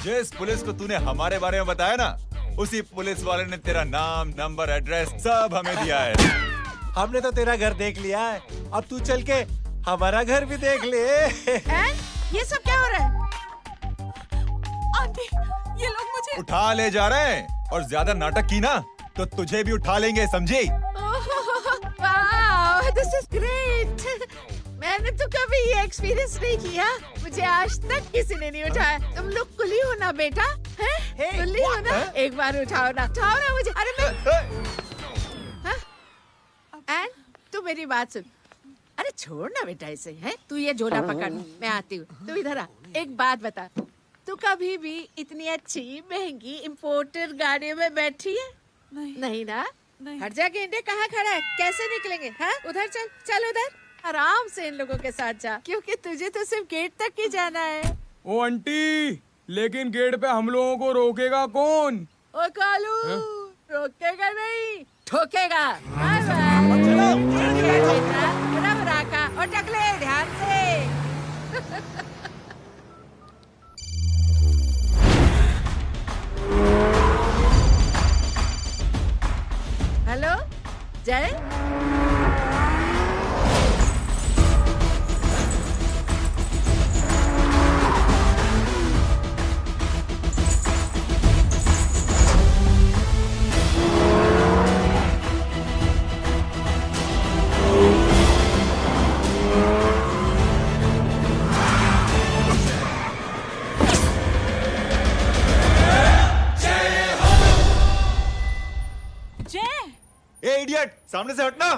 जिस पुलिस को तूने हमारे बारे में बताया ना, उसी पुलिस वाले ने तेरा नाम, नंबर, एड्रेस सब हमें दिया है। हमने तो तेरा घर देख लिया है, अब तू चल के हमारा घर भी देख ले। ये सब क्या हो रहा है? आंटी, ये लोग मुझे उठा ले जा रहे हैं, और ज्यादा नाटक की ना तो तुझे भी उठा लेंगे, समझी? वाह, दिस इज ग्रेट। मैंने तो कभी ये एक्सपीरियंस नहीं किया, मुझे आज तक किसी ने नहीं उठाया। तुम लोग कुली हो ना बेटा, हैं? कुली हो ना? एक बार उठाओ ना मुझे। अरे मैं एंड तू मेरी बात सुन। अरे छोड़ ना बेटा इसे, हैं? तू ये झोला पकड़, मैं आती हूँ। तू इधर आ, एक बात बता, तू कभी भी इतनी अच्छी महंगी इम्पोर्टेड गाड़ी में बैठी है? नहीं ना? हट जा गेंडे, कहाँ खड़ा है? कैसे निकलेंगे? हाँ, उधर चल, चल उधर, आराम से इन लोगों के साथ जा, क्योंकि तुझे तो सिर्फ गेट तक ही जाना है। ओ आंटी, लेकिन गेट पे हम लोगों को रोकेगा कौन? ओ कालू, रोकेगा नहीं, ठोकेगा। Bye bye. बेटा, रब राका और टकले ध्यान से। हेलो जय, ए इडियट, सामने से हटना।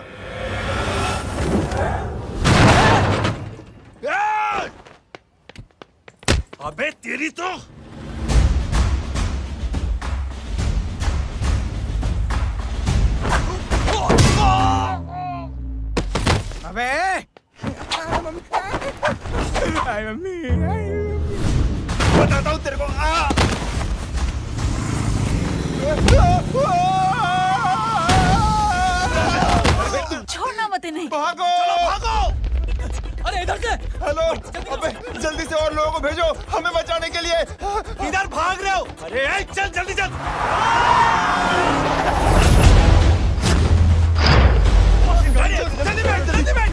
अबे तेरी तो अबे हाय मम्मी, बताता हूँ तेरे को। छोड़ना मत नहीं। भागो, भागो। अरे इधर से। हेलो, अबे जल्दी से और लोगों को भेजो हमें बचाने के लिए। किधर भाग रहे हो? अरे चल जल्दी चल। जल्दी बैठ, जल्दी बैठ।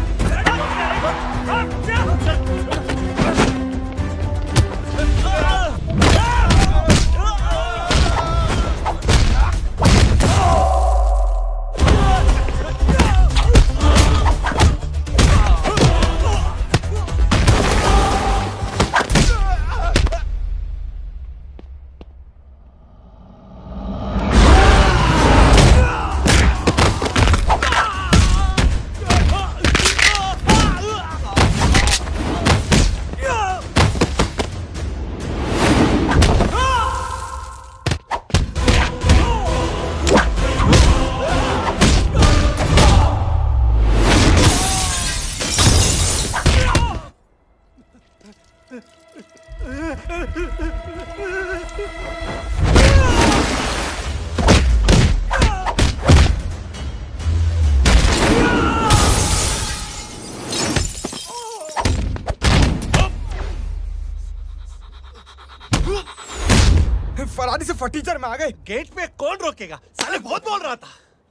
फरारी से फटीचर में आ गए। गेट पे कौन रोकेगा? साले बहुत बोल रहा था।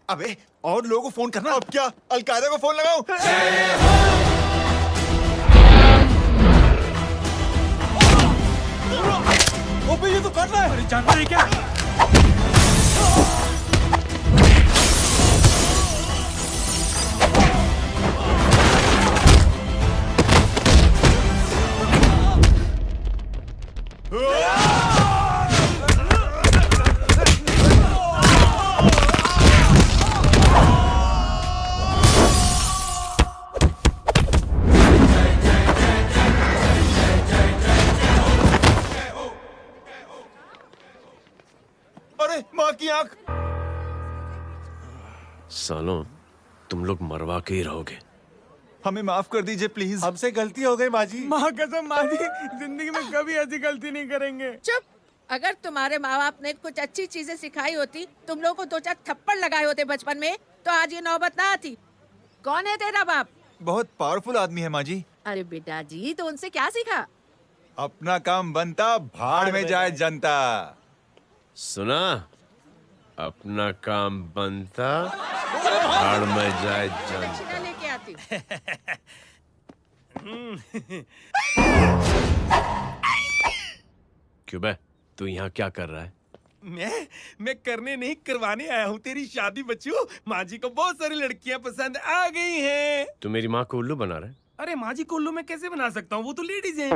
अबे और लोगों को फोन करना। अब क्या अलकायदा को फोन लगाऊं? ओबे ये तो कर रहा है। अरे जानता है क्या? अरे माँ की आंख। सालों, तुम लोग मरवा के ही रहोगे। हमें माफ कर दीजिए प्लीज। हमसे गलती हो गई माँ जी। माँ कसम माँ जी, जिंदगी में कभी ऐसी गलती नहीं करेंगे। चुप। अगर तुम्हारे माँ बाप ने कुछ अच्छी चीजें सिखाई होती, तुम लोगों को 2-4 थप्पड़ लगाए होते बचपन में, तो आज ये नौबत ना आती। कौन है तेरा बाप? बहुत पावरफुल आदमी है माँ जी। अरे बेटा जी, तो उनसे क्या सीखा? अपना काम बनता, भाड़ में जाए जनता। सुना? अपना काम बनता, भाड़ में जाए जनता। दक्षिणा लेके आती हूँ। क्यों बे? तू यहाँ क्या कर रहा है? मैं करने नहीं करवाने आया हूँ तेरी शादी बच्चू। माँ जी को बहुत सारी लड़कियाँ पसंद आ गई हैं। तू मेरी माँ को उल्लू बना रहा है? अरे माँ जी को उल्लू मैं कैसे बना सकता हूँ, वो तो लेडीज हैं।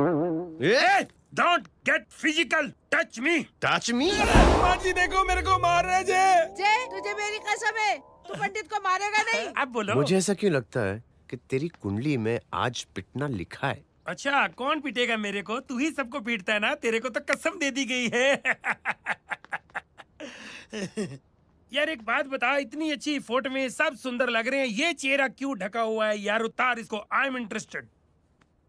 Don't get physical, touch me. Touch me? माँ जी देखो मेरे को मार रहे जे। तुझे मेरी कसम है, तू पंडित को मारेगा नहीं। अब बोलो। मुझे ऐसा क्यों लगता है कि तेरी कुंडली में आज पिटना लिखा है? अच्छा कौन पीटेगा मेरे को? तू ही सबको पीटता है ना, तेरे को तो कसम दे दी गई है। यार एक बात बता, इतनी अच्छी फोटो में सब सुंदर लग रहे हैं, ये चेहरा क्यों ढका हुआ है यार? उतार इसको, आई एम इंटरेस्टेड।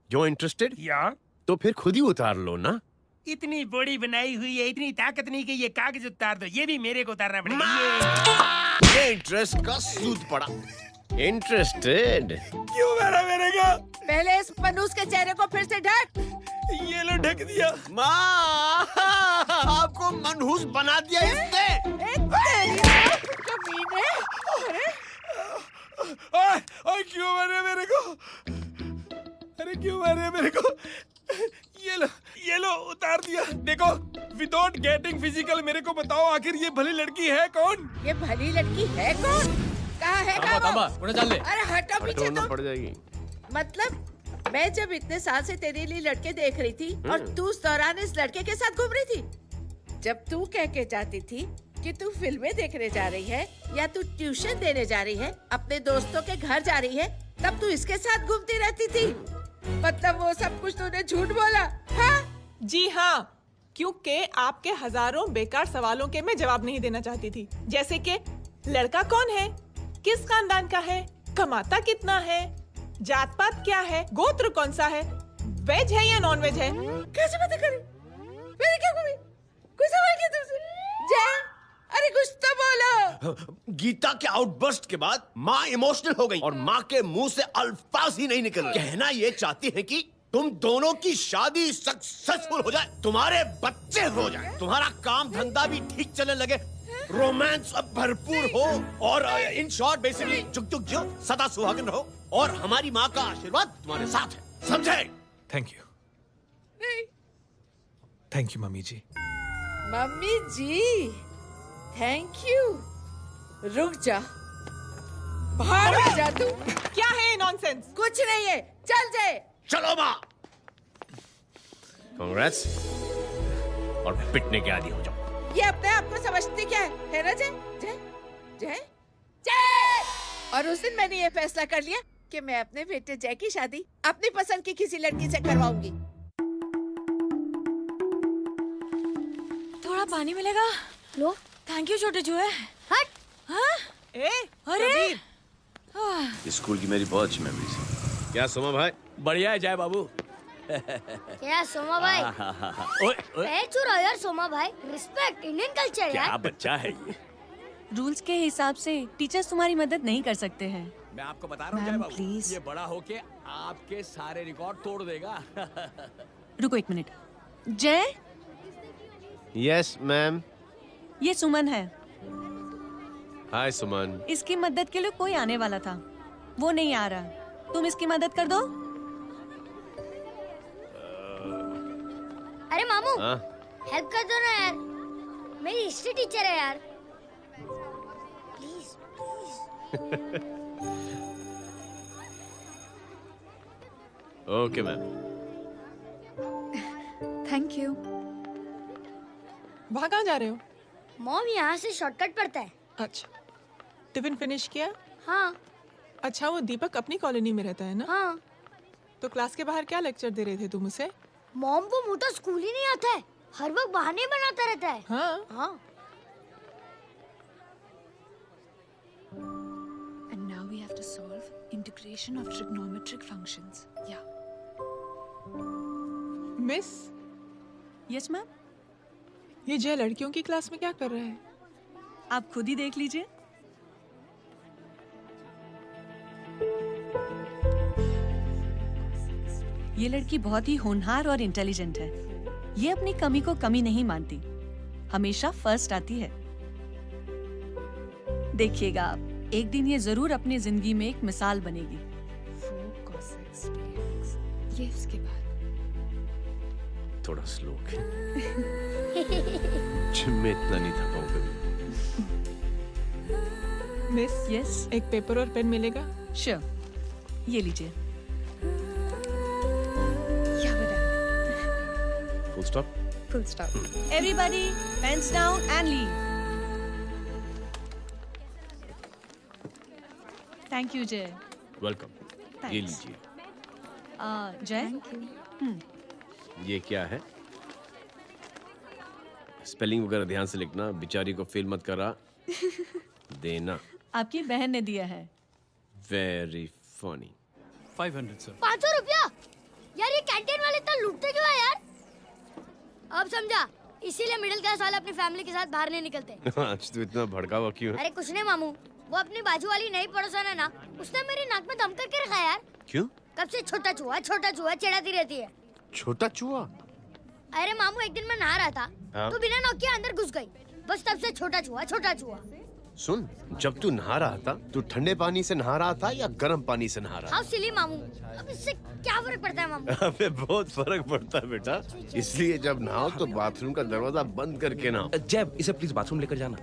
जो इंटरेस्टेड? या तो फिर खुद ही उतार लो ना। इतनी बॉडी बनाई हुई है, इतनी ताकत नहीं कि ये कागज उतार दो, ये भी मेरे को उतारना पड़ेगा। ये इंटरेस्ट का सूद पड़ा। इंटरेस्टेड? क्यों मारा मेरे को? पहले इस मनूस के चेहरे को फिर से ढक। ये लो ढक दिया। माँ, आपको मनहूस बना दिया इसने। कमीने। ओए क्यों मारे मेरे को? अरे क्यों मारे मेरे को? ये लो उतार दिया। देखो विदाउट गेटिंग फिजिकल मेरे को बताओ आखिर ये भली लड़की है कौन? ये भली लड़की है कौन? कहाँ है वो? अरे हटो पीछे तो। पड़ जाएगी। मतलब मैं जब इतने साल से तेरे लिए लड़के देख रही थी और तू उस दौरान इस लड़के के साथ घूम रही थी। जब तू कह के जाती थी कि तू फिल्में देखने जा रही है या तू ट्यूशन देने जा रही है, अपने दोस्तों के घर जा रही है, तब तू इसके साथ घूमती रहती थी। मतलब वो सब कुछ तूने झूठ बोला? हाँ? जी हाँ, क्योंकि आपके हजारों बेकार सवालों के मैं जवाब नहीं देना चाहती थी। जैसे कि लड़का कौन है, किस खानदान का है, कमाता कितना है, जात पात क्या है, गोत्र कौन सा है, वेज है या नॉन वेज है। कैसे बातें करी? मैंने क्या करी? कोई सवाल किया तुमसे? जय, अरे कुछ तो बोलो। गीता के आउटबर्स्ट के बाद माँ इमोशनल हो गई और माँ के मुंह से अल्फाज ही नहीं निकल रहे। कहना ये चाहती है कि तुम दोनों की शादी सक्सेसफुल हो जाए, तुम्हारे बच्चे हो जाए, तुम्हारा काम धंधा भी ठीक चलने लगे, रोमांस अब भरपूर हो और इन शॉर्ट बेसिकली जुग जुग जियो, सदा सुहागन रहो और हमारी माँ का आशीर्वाद तुम्हारे साथ है। समझे? Thank you. Thank you mummy ji. Mummy ji thank you. रुक जा, बाहर आ जा तू। क्या है नॉनसेंस? कुछ नहीं है, चल जाए। चलो माँ। कांग्रेस और पिटने के आदी हो जाओ। ये अपने आप को समझती क्या है ना जय? जय जय जय। और उस दिन मैंने ये फैसला कर लिया कि मैं अपने बेटे जय की शादी अपनी पसंद की किसी लड़की से करवाऊंगी। थोड़ा पानी मिलेगा? लो। थैंक यू छोटे जुए। हट। हाँ? अरे स्कूल की मेरी बहुत अच्छी मेमोरीज है। क्या सोमा भाई? बढ़िया है जय बाबू। क्या सोमा भाई? पैर छू यार सोमा भाई, रिस्पेक्ट इंडियन कल्चर यार। क्या बच्चा है ये? रूल्स के हिसाब से टीचर्स तुम्हारी मदद नहीं कर सकते हैं। मैं आपको बता रहा हूँ जय बाबू, ये बड़ा होके आपके सारे रिकॉर्ड तोड़ देगा। रुको एक मिनट। जय। Yes ma'am. ये सुमन है। हाय सुमन। इसकी मदद के लिए कोई आने वाला था, वो नहीं आ रहा। तुम इसकी मदद कर दो। अरे मामू हेल्प कर दो ना यार, मेरी हिस्ट्री टीचर है यार, please please. Okay ma'am. Thank you. वहाँ कहाँ जा रहे हो? मॉम यहाँ से शॉर्टकट पड़ता है। अच्छा, टिफिन फिनिश किया? हाँ। अच्छा, वो दीपक अपनी कॉलोनी में रहता है ना? हाँ। तो क्लास के बाहर क्या लेक्चर दे रहे थे तुम उसे? मॉम को मुंह तो स्कूल ही नहीं आता है, हर वक्त बहाने बनाता रहता है। हाँ हाँ। And now we have to solve integration of trigonometric functions. Yeah. Miss. Yes ma'am. ये जय लड़कियों की क्लास में क्या कर रहा है? आप खुद ही देख लीजिए। ये लड़की बहुत ही होनहार और इंटेलिजेंट है। ये अपनी कमी को कमी नहीं मानती, हमेशा फर्स्ट आती है। देखिएगा आप, एक दिन ये जरूर अपनी जिंदगी में एक मिसाल बनेगी। ये उसके बाद थोड़ा स्लो जिम में इतना नहीं था पाऊँ कभी। मिस, यस, एक पेपर और पेन मिलेगा? श्योर, ये लीजिए। Full stop. Full stop. Everybody pens down and leave. Thank you Jay. Welcome. ये लीजिए। जय, ये क्या है? स्पेलिंग वगैरह ध्यान से लिखना, बेचारी को फेल मत करा देना। आपकी बहन ने दिया है। Very funny. 500 सर। 500 रुपया? यार ये कैंटीन वाले इतना लूटते क्यों है यार? अब समझा, इसीलिए मिडिल क्लास वाले अपनी फैमिली के साथ बाहर नहीं निकलते। आज तो इतना भड़का हुआ क्यों है? अरे कुछ नहीं मामू, वो अपनी बाजू वाली नई पड़ोसन है ना, उसने मेरी नाक में दम करके रखा यार। क्यों? कब से छोटा चूहा चिढ़ाती रहती है। छोटा चूहा? अरे मामू, एक दिन मैं नहा रहा था, हाँ? तो बिना नौके अंदर घुस गई, बस तब से छोटा चूहा। सुन, जब तू नहा रहा था, तू ठंडे पानी से नहा रहा था या गर्म पानी से नहा रहा हाउ सिली मामू, अब इससे क्या फर्क पड़ता है मामू? अबे बहुत फर्क पड़ता है बेटा, इसलिए जब नहाओ तो बाथरूम का दरवाजा बंद करके नहाओ। जय, इसे प्लीज बाथरूम लेकर जाना।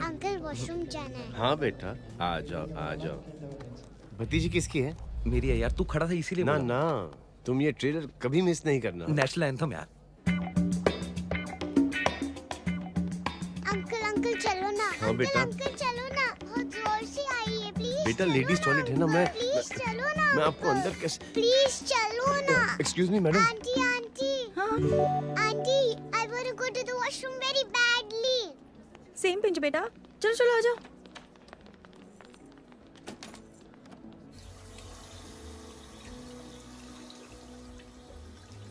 अंकल वॉशरूम जाना है। हाँ बेटा, आ जाओ। भतीजी किसकी है? मेरी है यार, तू खड़ा था इसीलिए ना बोला। ना, तुम ये ट्रेलर कभी मिस नहीं करना। नेशनल एंथम यार। अंकल चलो ना। हाँ बेटा। अंकल चलो ना, बहुत जोर से आई है, प्लीज। बेटा लेडीज टॉयलेट है ना, प्लीज चलो ना। मैं आपको अंदर कैसे? प्लीज चलो ना। Excuse me madam. Aunty I want to go to the washroom very badly. Same pinch बेटा, चलो आ जाओ।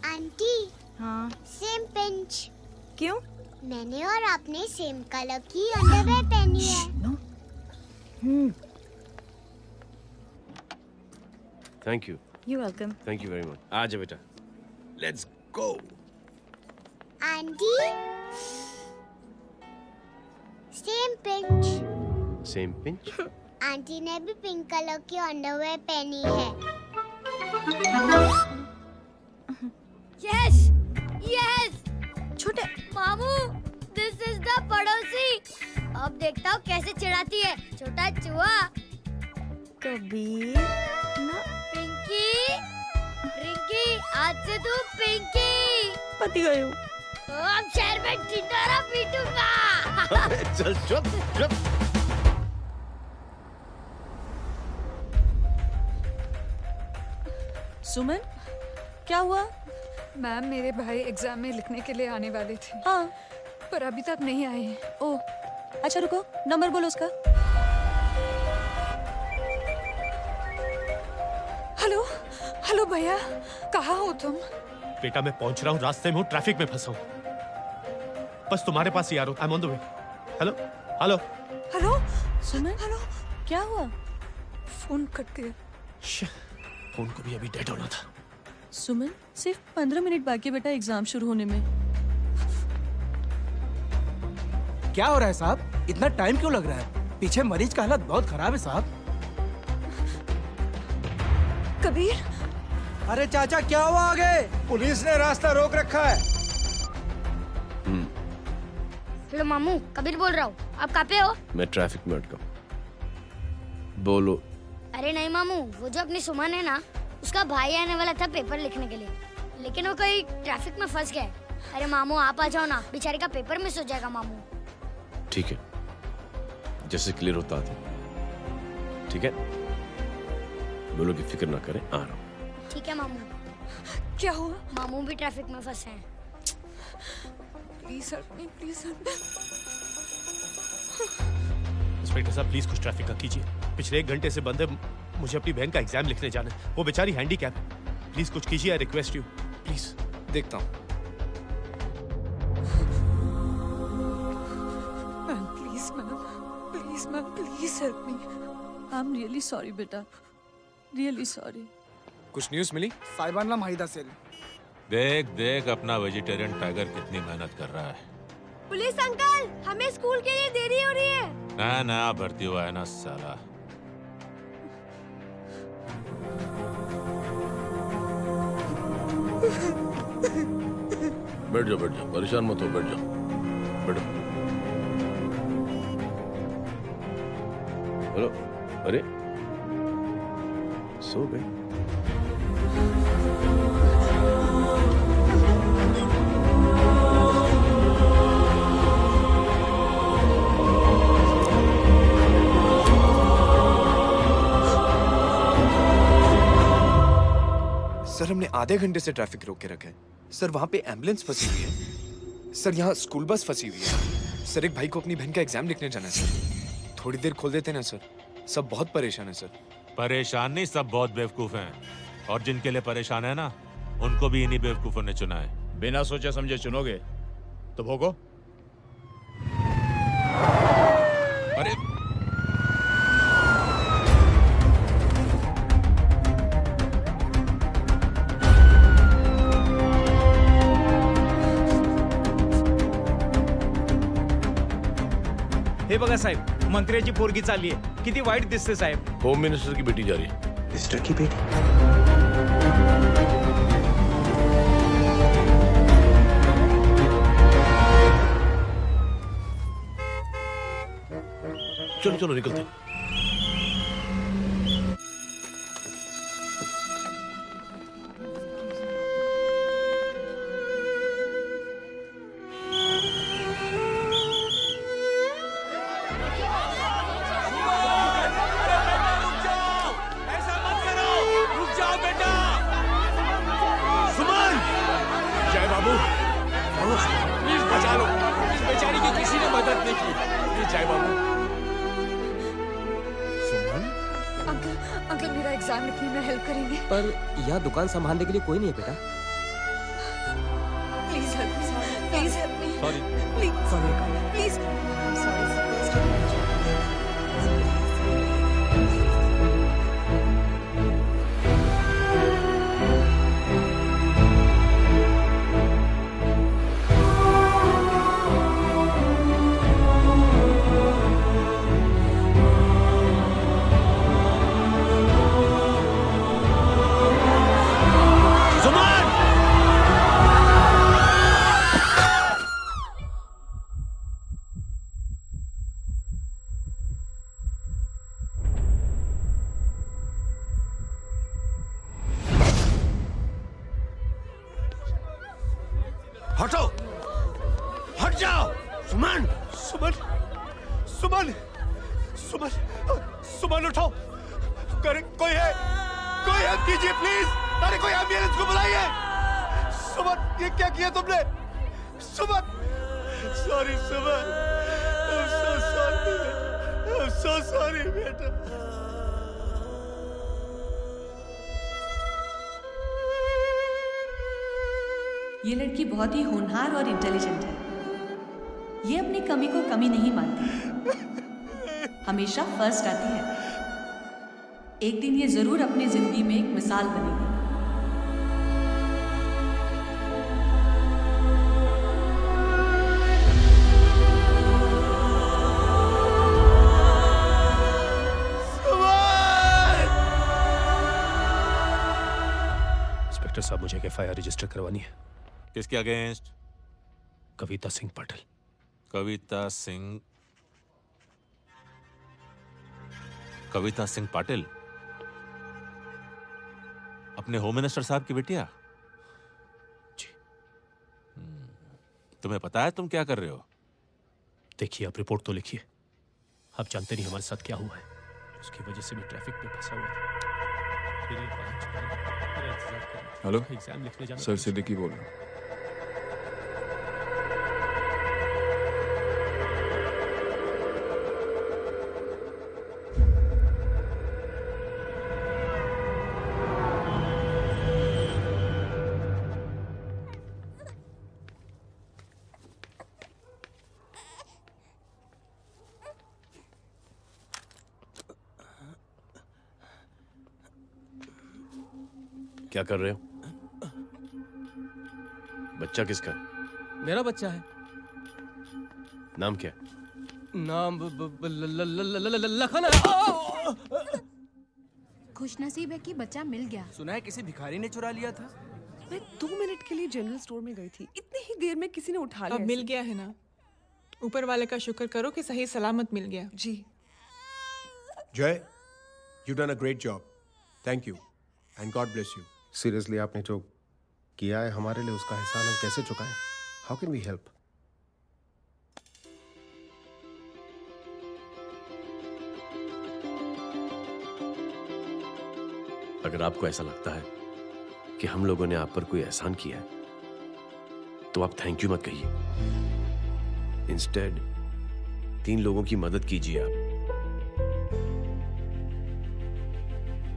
आंटी। हाँ। Same pinch. क्यों? मैंने और आपने सेम कलर की अंडरवेयर पहनी है। Thank you. You welcome. Thank you very much. आ जा बेटा, let's go. Aunty same pinch. Same pinch? Aunty ने भी पिंक कलर की अंडरवेयर पहनी है। Yes yes. छोटे मामू, दिस इज द पड़ोसी। अब देखता हूँ कैसे चिढ़ाती है, छोटा चूहा। कबीर ना। पिंकी, रिंकी, आज से तू पिंकी। पति गए हो। अब शहर में टिंडोरा पीटूंगा। चल चुप। सुमन, क्या हुआ? मैम, मेरे भाई एग्जाम में लिखने के लिए आने वाले थे। हाँ, पर अभी तक नहीं आए हैं। ओह, अच्छा रुको, नंबर बोलो उसका। हेलो भैया, कहाँ हो तुम? बेटा मैं पहुंच रहा हूँ, रास्ते में हूँ, ट्रैफिक में फंसा हूँ, बस तुम्हारे पास ही आ रहा हूँ। I am on the way. Hello. Suman, hello, क्या हुआ? फोन कट गया। फोन को भी अभी डेड होना था। सुमन, सिर्फ 15 मिनट बाकी बेटा एग्जाम शुरू होने में। क्या हो रहा है साहब? इतना टाइम क्यों लग रहा है? पीछे मरीज का हालत बहुत खराब है साहब। कबीर। अरे चाचा, क्या हुआ आगे? पुलिस ने रास्ता रोक रखा है। हेलो मामू, कबीर बोल रहा हूँ। आप कहाँ पे हो? मैं ट्रैफिक में अटका हूँ। बोलो। अरे नहीं मामू, वो जो अपनी सुमन है ना, उसका भाई आने वाला था पेपर लिखने के लिए, लेकिन वो कहीं ट्रैफिक में फंस गया। अरे मामू आप आ जाओ ना, बेचारे का पेपर मिस हो जाएगा मामू। ठीक है, जैसे क्लियर होता था। ठीक है, बोलो कि फिक्र ना करें, आ रहा हूँ। ठीक है मामू। क्या हुआ? मामू भी ट्रैफिक में फंसे हैं। Please help me, please help. Inspector साहब प्लीज कुछ ट्रैफिक का कीजिए। पिछले 1 घंटे से बंद है, मुझे अपनी बहन का एग्जाम लिखने जाना है। वो बेचारी हैंडीकैप है। प्लीज कुछ कीजिए, आई रिक्वेस्ट यू प्लीज। देखता हूँ। Please ma'am, please help me. I am really sorry बेटा, रियली सॉरी। कुछ न्यूज़ मिली? साहिबानला माहिदा सेल। देख देख अपना वेजिटेरियन टाइगर कितनी मेहनत कर रहा है। पुलिस अंकल, हमें स्कूल के लिए देरी हो रही है। नया नया भर्ती हुआ है ना साला। बैठ जाओ, परेशान मत हो, बैठ जाओ, बैठो। हेलो, अरे सो गए? सर हमने आधे घंटे से ट्रैफिक रोक के रखा है। सर वहाँ पे एम्बुलेंस फंसी हुई है। सर यहाँ स्कूल बस फंसी हुई है। सर एक भाई को अपनी बहन का एग्जाम लिखने जाना है सर। थोड़ी देर खोल देते ना सर। सब बहुत परेशान है सर। परेशान नहीं, सब बहुत बेवकूफ हैं। और जिनके लिए परेशान है ना, उनको भी इन्हीं बेवकूफों ने चुना है। बिना सोचे समझे चुनोगे तो भोगो। अरे हे बघा साहेब, मंत्र्याची पोरगी चालली आहे. किती वाईट दिसते साहेब. होम मिनिस्टर की बेटी जा रही है। मिनिस्टर की बेटी? चलो चलो निकलते हैं। अंकल मेरा एग्जाम लिखने में हेल्प करेंगे? पर यहाँ दुकान संभालने के लिए कोई नहीं है बेटा। Please help me, please help me. Sorry. Please हटो, हट जाओ। सुमन, सुमन, सुमन, सुमन, सुमन उठो। करे कोई है, कोई हेल्प कीजिए प्लीज। अरे कोई एम्बुलेंस को बुलाइए। सुमन, ये क्या किया तुमने? Suman, sorry Suman, I'm so sorry, I'm so sorry बेटा। ये लड़की बहुत ही होनहार और इंटेलिजेंट है। ये अपनी कमी को कमी नहीं मानती, हमेशा फर्स्ट आती है। एक दिन ये जरूर अपनी जिंदगी में एक मिसाल बनेगी। इंस्पेक्टर साहब, मुझे एफआईआर रजिस्टर करवानी है। किसके अगेंस्ट? कविता सिंह पाटिल। कविता सिंह? कविता सिंह पाटिल अपने होम मिनिस्टर साहब की बेटिया? जी। तुम्हें पता है तुम क्या कर रहे हो? देखिए, आप रिपोर्ट तो लिखिए। आप जानते नहीं हमारे साथ क्या हुआ है। उसकी वजह से मैं ट्रैफिक में फंसा हुआ था। फिर ये 5 मेरा इंतजार कर रहा था। हेलो एग्जाम लिखने जाना सर, सिद्दीकी बोल रहा हूँ। क्या कर रहे हो? बच्चा किसका? मेरा बच्चा है। नाम क्या? नाम लखन है। खुशनसीब है कि बच्चा मिल गया। सुना है किसी भिखारी ने चुरा लिया था। मैं 2 मिनट के लिए जनरल स्टोर में गई थी, इतनी ही देर में किसी ने उठा लिया। अब मिल गया है ना, ऊपर वाले का शुक्र करो कि सही सलामत मिल गया। जी। जय, you done a great job, thank you and God bless you. Seriously आपने जो किया है हमारे लिए, उसका एहसान हम कैसे चुकाएं? How can we help? अगर आपको ऐसा लगता है कि हम लोगों ने आप पर कोई एहसान किया है, तो आप थैंक यू मत कहिए। इंस्टेड 3 लोगों की मदद कीजिए आप,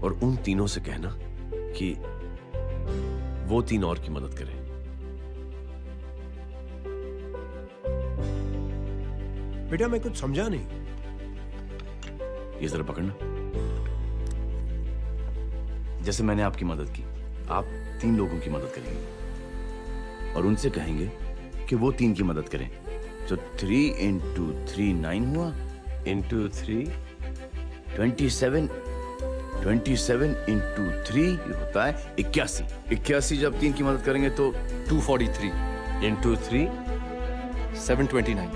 और उन तीनों से कहना कि वो 3 और की मदद करें। बेटा मैं कुछ समझा नहीं। ये जरा पकड़ना। जैसे मैंने आपकी मदद की, आप 3 लोगों की मदद करेंगे और उनसे कहेंगे कि वो 3 की मदद करें। तो 3 into 3 9 हुआ, into 3 27, 27 into 3 होता है 81। 81 जब 3 की मदद करेंगे तो 243 into 3 729।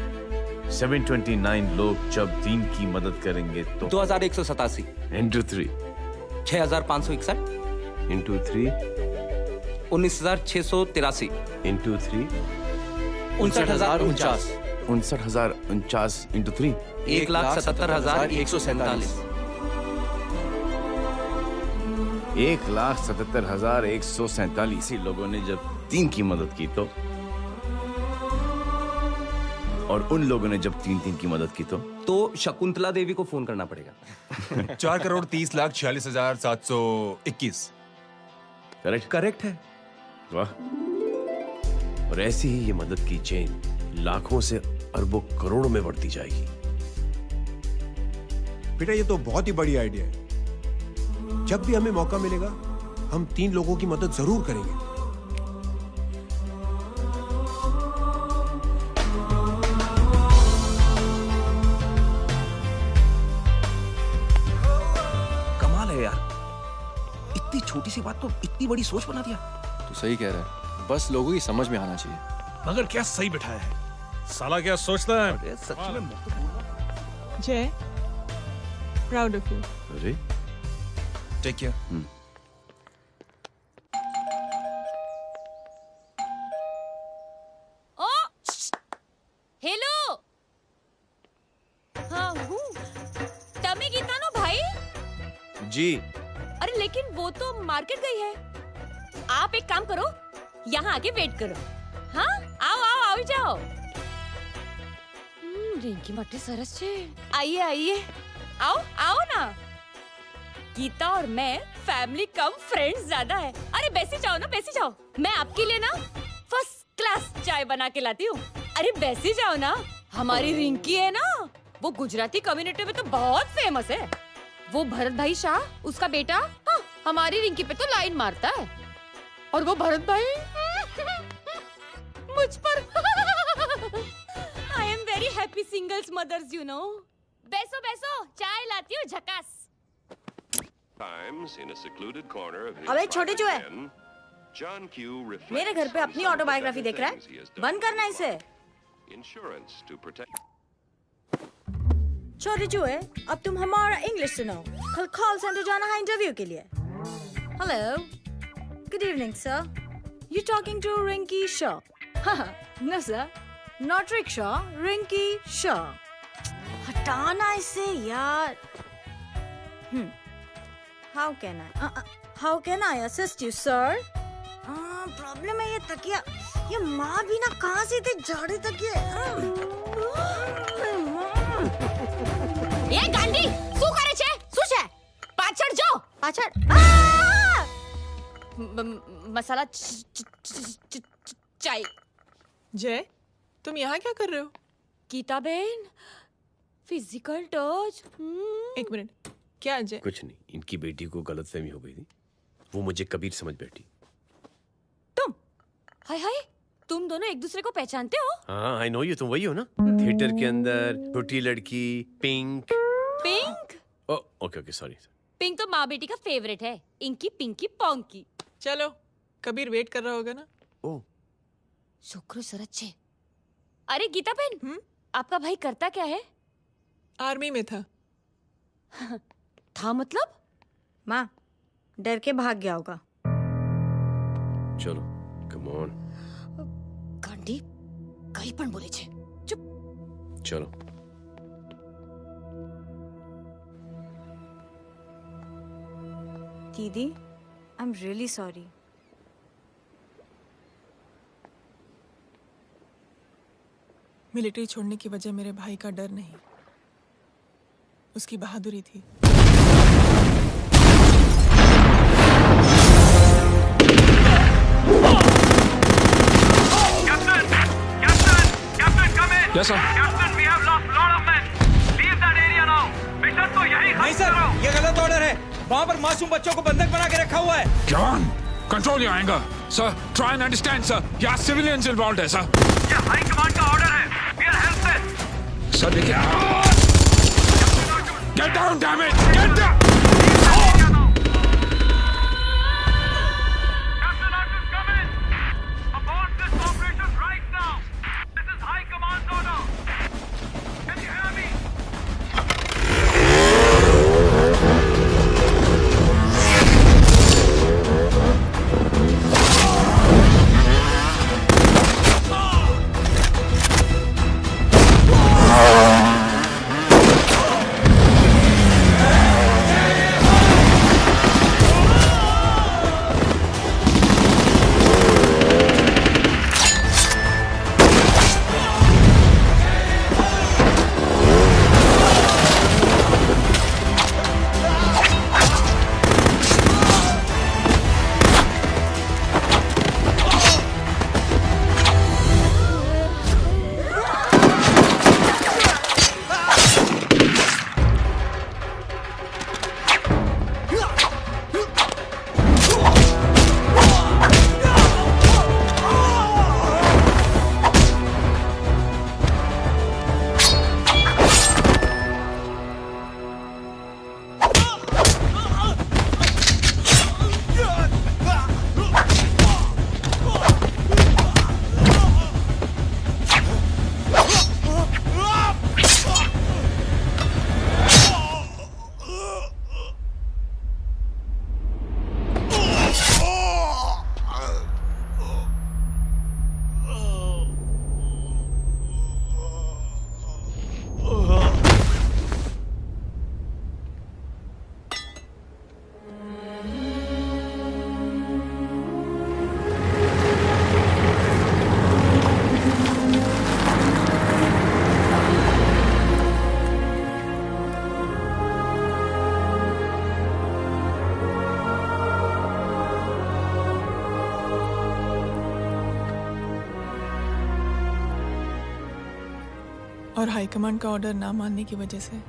729 लोग जब 3 की मदद करेंगे तो 2187 into 3 6561 into 3 19683 into 3 59049 59049 into 3 1,77,147 1,77,147 लोगों ने जब 3 की मदद की तो, और उन लोगों ने जब 3 की मदद की तो शकुंतला देवी को फोन करना पड़ेगा। 4,30,46,721। करेक्ट है। वाह। और ऐसी ही ये मदद की चेन लाखों से अरबों करोड़ों में बढ़ती जाएगी। बेटा ये तो बहुत ही बड़ी आइडिया है। जब भी हमें मौका मिलेगा हम 3 लोगों की मदद जरूर करेंगे। कमाल है यार, इतनी छोटी सी बात को इतनी बड़ी सोच बना दिया। तू सही कह रहा है, बस लोगों की समझ में आना चाहिए। मगर क्या सही बिठाया है, साला क्या सोचता है। सच में जय, प्राउड ऑफ यू। अरे टेक केयर। ओ हेलो, हाँ हूँ तमे गीता नो भाई जी। अरे लेकिन वो तो मार्केट गई है। आप एक काम करो, यहाँ आके वेट करो। हाँ आओ आओ आओ जाओ। रिंकी मट्टी सरस छे। आइए आइए, आओ आओ ना। गीता और मैं फैमिली कम फ्रेंड्स ज्यादा है। अरे बैसी जाओ ना, बैसी जाओ। मैं आपके लिए ना फर्स्ट क्लास चाय बना के लाती हूँ। अरे बैसी जाओ ना। हमारी रिंकी है ना, वो गुजराती कम्युनिटी में तो बहुत फेमस है। वो भरत भाई शाह, उसका बेटा, हाँ, हमारी रिंकी पे तो लाइन मारता है। और वो भरत भाई मुझ पर। I am very happy singles mothers you know. बैसो बैसो, चाय लाती हूँ झकास। अबे छोटे चूहे, मेरे घर पे अपनी ऑटोबायोग्राफी देख रहा है? बंद करना इसे। छोटे चूहे, अब तुम हमारा इंग्लिश सुनो। कल कॉल सेंटर जाना है इंटरव्यू के लिए। Hello, good evening sir. You talking to Rinki Shaw? No sir, not rickshaw, Rinki Shaw. हटाना इसे यार। How can I assist you, sir? Problem है ये तकिया, ये माँ भी ना कहाँ से इतने झाड़े तकिए। ये गांडी, શું કરે છે? શું છે? પાછળ જો, પાછળ। मसाला चाय। जय, तुम यहाँ क्या कर रहे हो? गीता बहन, फिजिकल टच। एक मिनट, क्या जय? कुछ नहीं, इनकी बेटी को गलतफहमी हो गई थी वो मुझे कबीर समझ बैठी। हाय हाय, तुम दोनों एक दूसरे को पहचानते हो? हाँ, आई नो यू, तुम वही हो ना? थिएटर के अंदर छोटी लड़की pink. Pink? Okay okay, sorry. Pink तो माँ बेटी का फेवरेट है। Inky pinky ponky. चलो, कबीर वेट कर रहा होगा ना? ओ, शुक्र सरच्चे। अरे गीता बहन, आपका भाई करता क्या है? आर्मी में था। था मतलब? माँ, डर के भाग गया होगा। चलो, कम ऑन। गांडी, कहीं पण बोले छे। चुप। चलो। दीदी, I am really sorry. Military छोड़ने की वजह मेरे भाई का डर नहीं, उसकी बहादुरी थी। Yes, sir. Captain, we have lost lot of men. Leave that area now. Mission तो यही नहीं सर, ये गलत ऑर्डर है। वहाँ पर मासूम बच्चों को बंधक बना के रखा हुआ है। John, control your anger. Sir, try and understand, sir. यहाँ civilians involved है, sir. ये हाई कमांड का ऑर्डर है. We are helpless. Sir, देखिए. Get down, damn it. Get down. और हाईकमांड का ऑर्डर ना मानने की वजह से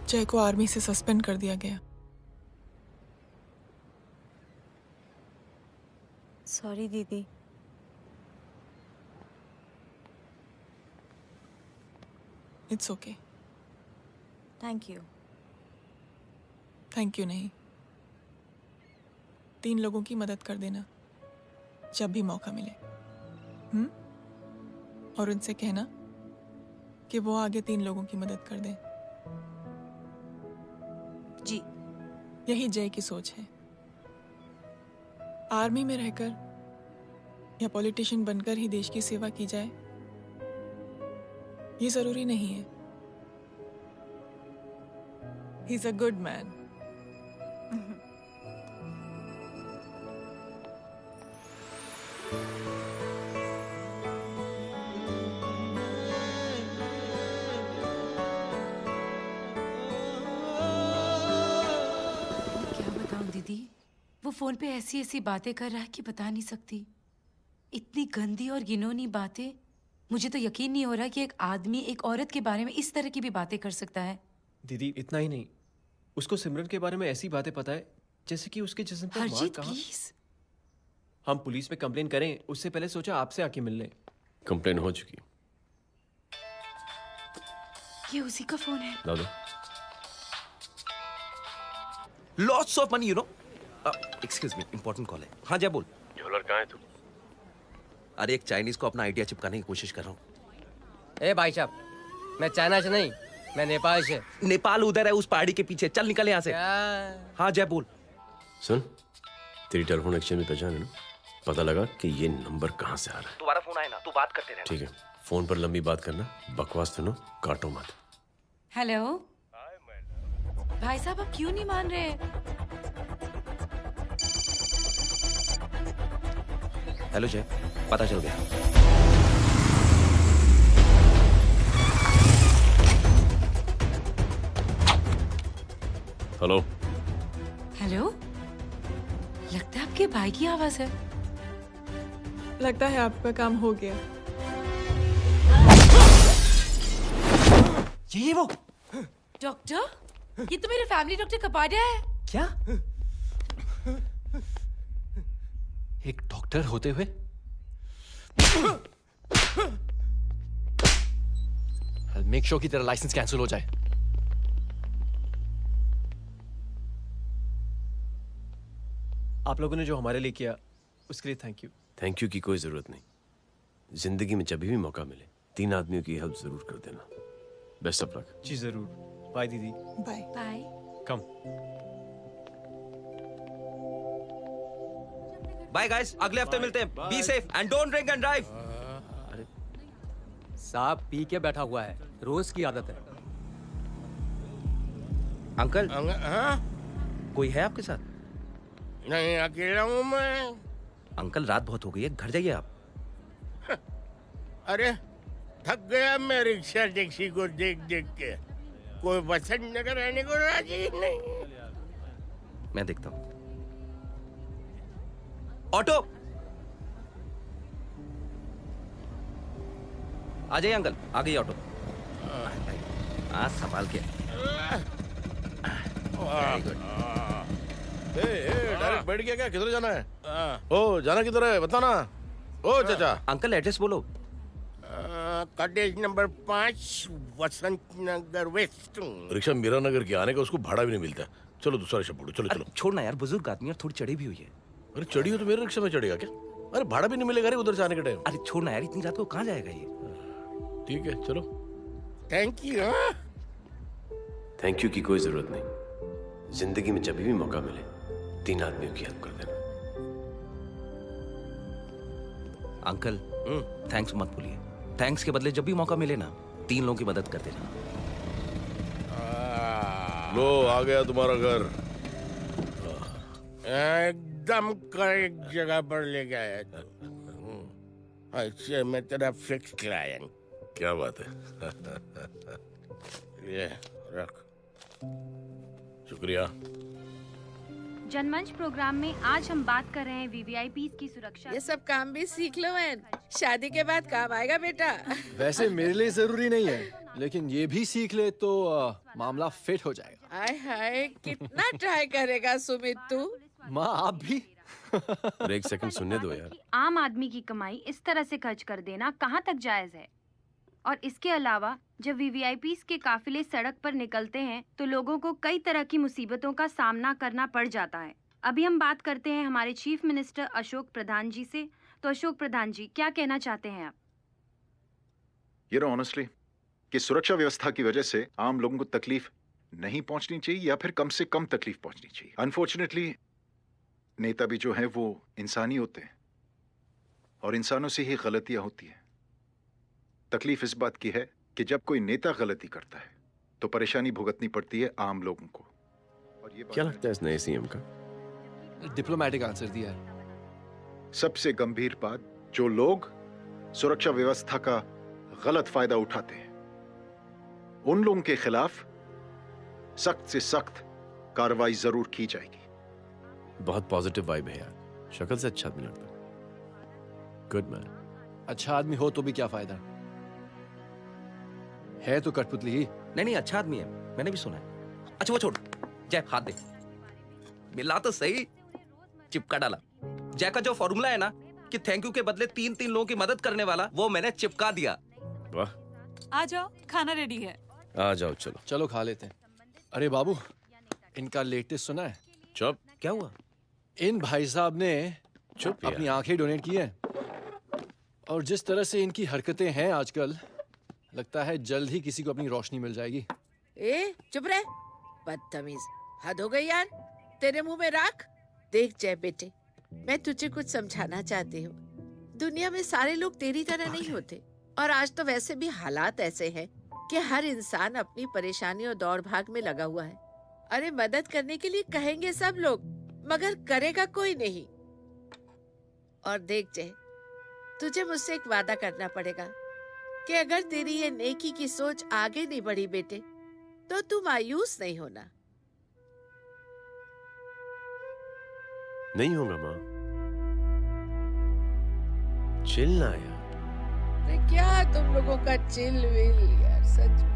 जय को आर्मी से सस्पेंड कर दिया गया। सॉरी दीदी। It's okay. Thank you. Thank you नहीं, 3 लोगों की मदद कर देना जब भी मौका मिले। और उनसे कहना कि वो आगे 3 लोगों की मदद कर दें। जी। यही जय की सोच है। आर्मी में रहकर या पॉलिटिशियन बनकर ही देश की सेवा की जाए, ये जरूरी नहीं है। He is a good man. वो फोन पे ऐसी ऐसी बातें कर रहा है कि बता नहीं सकती। इतनी गंदी और घिनौनी बातें। मुझे तो यकीन नहीं हो रहा कि एक आदमी एक औरत के बारे में इस तरह की भी बातें कर सकता है। दीदी इतना ही नहीं, उसको सिमरन के बारे में ऐसी बातें पता है जैसे कि उसके जिस्म पर मार हरजीत कहाँ? प्लीज। हम पुलिस में कंप्लेन करें उससे पहले सोचा आपसे आके मिल लें। कंप्लेन हो चुकी। ये उसी का फोन है। दादा lots of money you know. Excuse me, important call है। हाँ जय बोल। ज्वेलर कहाँ है तू? अरे एक चाइनीज को अपना आइडिया चिपकाने की कोशिश कर रहा हूँ। ए भाई साहब, मैं चाइना से नहीं, मैं नेपाल से। नेपाल उधर है उस पहाड़ी के पीछे, चल निकल यहाँ से। हाँ जय बोल। सुन, तेरी टेलीफोन एक्सचेंज में पहचान है ना? पता लगा कि ये नंबर कहाँ से आ रहा है। दोबारा फोन आए ना, तू बात करते रहे। ठीक है, फोन पर लंबी बात करना, बकवास सुनो, काटो मत। हेलो भाई साहब, आप क्यों नहीं मान रहे? हेलो जय, पता चल गया। हेलो हेलो, लगता है आपके भाई की आवाज है। लगता है आपका काम हो गया। ये वो डॉक्टर, ये तो मेरे फैमिली डॉक्टर कपाडिया है। क्या? एक डॉक्टर होते हुए? मेक श्योर कि तेरा लाइसेंस कैंसिल हो जाए। आप लोगों ने जो हमारे लिए किया उसके लिए थैंक यू। थैंक यू की कोई जरूरत नहीं। जिंदगी में जब भी मौका मिले 3 आदमियों की हेल्प जरूर कर देना। Best of luck. जी जरूर। बाय दीदी। Bye bye. Come. Bye guys, अगले हफ्ते मिलते हैं। Be safe and don't drink and drive. अरे साहब पी के बैठा हुआ है, रोज की आदत है। अंकल हाँ? कोई है आपके साथ? नहीं, अकेला हूँ मैं। अंकल रात बहुत हो गई है, घर जाइए आप। अरे थक गया मैं रिक्शा टैक्सी को देख देख के। कोई पसंद न कराने को राजी नहीं। मैं देखता हूँ। ऑटो आ जाइए अंकल, आ गई ऑटो। हाँ संभाल के। Very good. डायरेक्ट बैठ गया क्या? किधर जाना है? ओ जाना किधर है बता ना। ओ चाचा। अंकल एड्रेस बोलो। कॉटेज नंबर 5 वसंत नगर वेस्ट। रिक्शा मीरा नगर के आने का उसको भाड़ा भी नहीं मिलता। चलो दूसरा रिक्शा पकड़ो। चलो चलो। छोड़ना यार, बुजुर्ग आदमी और थोड़ी चढ़ी भी हुई है। अरे चढ़ी हो तो मेरे रिक्शा में चढ़ेगा क्या? अरे भाड़ा भी नहीं मिलेगा रे उधर से आने के टाइम। अरे छोड़ना यार, इतनी रात को कहाँ जाएगा ये? ठीक है चलो। Thank you. थैंक यू की कोई जरूरत नहीं। जिंदगी में जब भी मौका मिले 3 आदमियों की हेल्प कर देना। अंकल थैंक्स मत भूलिए। थैंक्स के बदले जब भी मौका मिले ना 3 लोगों की मदद कर देना। लो आ गया तुम्हारा घर। एकदम करेक्ट जगह पर ले गया तू। अच्छा मैं तेरा फिक्स क्लाइंट। क्या बात है। ये रख। शुक्रिया। जनमंच प्रोग्राम में आज हम बात कर रहे हैं वीवीआईपी की सुरक्षा। ये सब काम भी सीख लो मैन, शादी के बाद काम आएगा बेटा। वैसे मेरे लिए जरूरी नहीं है, लेकिन ये भी सीख ले तो मामला फिट हो जाएगा। हाय हाय, कितना ट्राई करेगा सुमित तू। माँ आप भी। अरे एक सेकंड सुनने दो यार। आम आदमी की कमाई इस तरह से खर्च कर देना कहाँ तक जायज है? और इसके अलावा जब वीवीआईपी के काफिले सड़क पर निकलते हैं तो लोगों को कई तरह की मुसीबतों का सामना करना पड़ जाता है। अभी हम बात करते हैं हमारे चीफ मिनिस्टर अशोक प्रधान जी से। तो अशोक प्रधान जी, क्या कहना चाहते हैं आप? ये नो ऑनेस्टली कि सुरक्षा व्यवस्था की वजह से आम लोगों को तकलीफ नहीं पहुंचनी चाहिए या फिर कम से कम तकलीफ पहुंचनी चाहिए। अनफॉर्चुनेटली नेता भी जो है वो इंसानी होते हैं और इंसानों से ही गलतियां होती हैं। तकलीफ इस बात की है कि जब कोई नेता गलती करता है तो परेशानी भुगतनी पड़ती है आम लोगों को। और ये क्या लगता है इस नए सीएम का? डिप्लोमेटिक आंसर दिया है। सबसे गंभीर बात, जो लोग सुरक्षा व्यवस्था का गलत फायदा उठाते हैं उन लोगों के खिलाफ सख्त से सख्त कार्रवाई जरूर की जाएगी। बहुत पॉजिटिव वाइब है यार, शक्ल से अच्छा आदमी लगता है। Good man. अच्छा आदमी हो तो भी क्या फायदा है, तो कठपुतली ही। नहीं अच्छा आदमी है, मैंने भी सुना है। अच्छा वो छोड़, जय हाथ दे। मिला तो सही, चिपका डाला। जय का जो फॉर्मूला है ना कि थैंक यू के बदले 3 लोगों की मदद करने वाला, वो मैंने चिपका दिया। वाह, आ जाओ, खाना रेडी है। आ जाओ, चलो चलो खा लेते हैं। अरे बाबू, इनका लेटेस्ट सुना है? चुप। क्या हुआ? इन भाई साहब ने चुप अपनी आंखें डोनेट की हैं और जिस तरह से इनकी हरकतें हैं आजकल, लगता है जल्द ही किसी को अपनी रोशनी मिल जाएगी। ए चुप रह, बदतमीज, हद हो गई यार। तेरे मुंह में राख। देख जय बेटे, मैं तुझे कुछ समझाना चाहती हूँ। दुनिया में सारे लोग तेरी तरह नहीं होते, और आज तो वैसे भी हालात ऐसे हैं कि हर इंसान अपनी परेशानी और दौड़ भाग में लगा हुआ है। अरे मदद करने के लिए कहेंगे सब लोग, मगर करेगा कोई नहीं। और देख जय, तुझे मुझसे एक वादा करना पड़ेगा कि अगर तेरी ये नेकी की सोच आगे नहीं बढ़ी बेटे, तो तू मायूस नहीं होना। नहीं होगा माँ, चिल ना यार। अरे क्या तुम लोगों का चिल विल यार, सच में।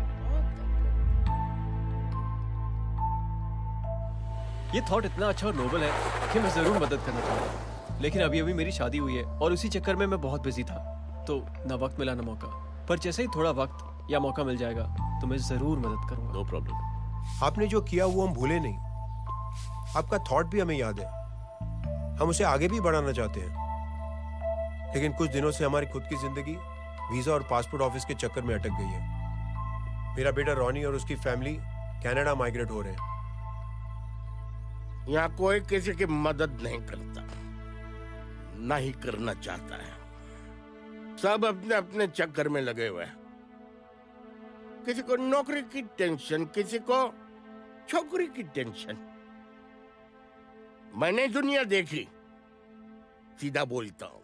ये थॉट इतना अच्छा और नोबल है कि मैं जरूर मदद करना चाहूंगा, लेकिन अभी अभी मेरी शादी हुई है और उसी चक्कर में मैं बहुत बिजी था, तो ना वक्त मिला ना मौका। पर जैसे ही थोड़ा वक्त या मौका मिल जाएगा तो मैं जरूर मदद करूंगा। No problem. आपने जो किया वो हम भूले नहीं, आपका थॉट भी हमें याद है, हम उसे आगे भी बढ़ाना चाहते हैं। लेकिन कुछ दिनों से हमारी खुद की जिंदगी वीजा और पासपोर्ट ऑफिस के चक्कर में अटक गई है। मेरा बेटा रॉनी और उसकी फैमिली कनाडा माइग्रेट हो रहे हैं। यहाँ कोई किसी की मदद नहीं करता, ना ही करना चाहता है। सब अपने अपने चक्कर में लगे हुए हैं। किसी को नौकरी की टेंशन, किसी को छोकरी की टेंशन। मैंने दुनिया देखी, सीधा बोलता हूं।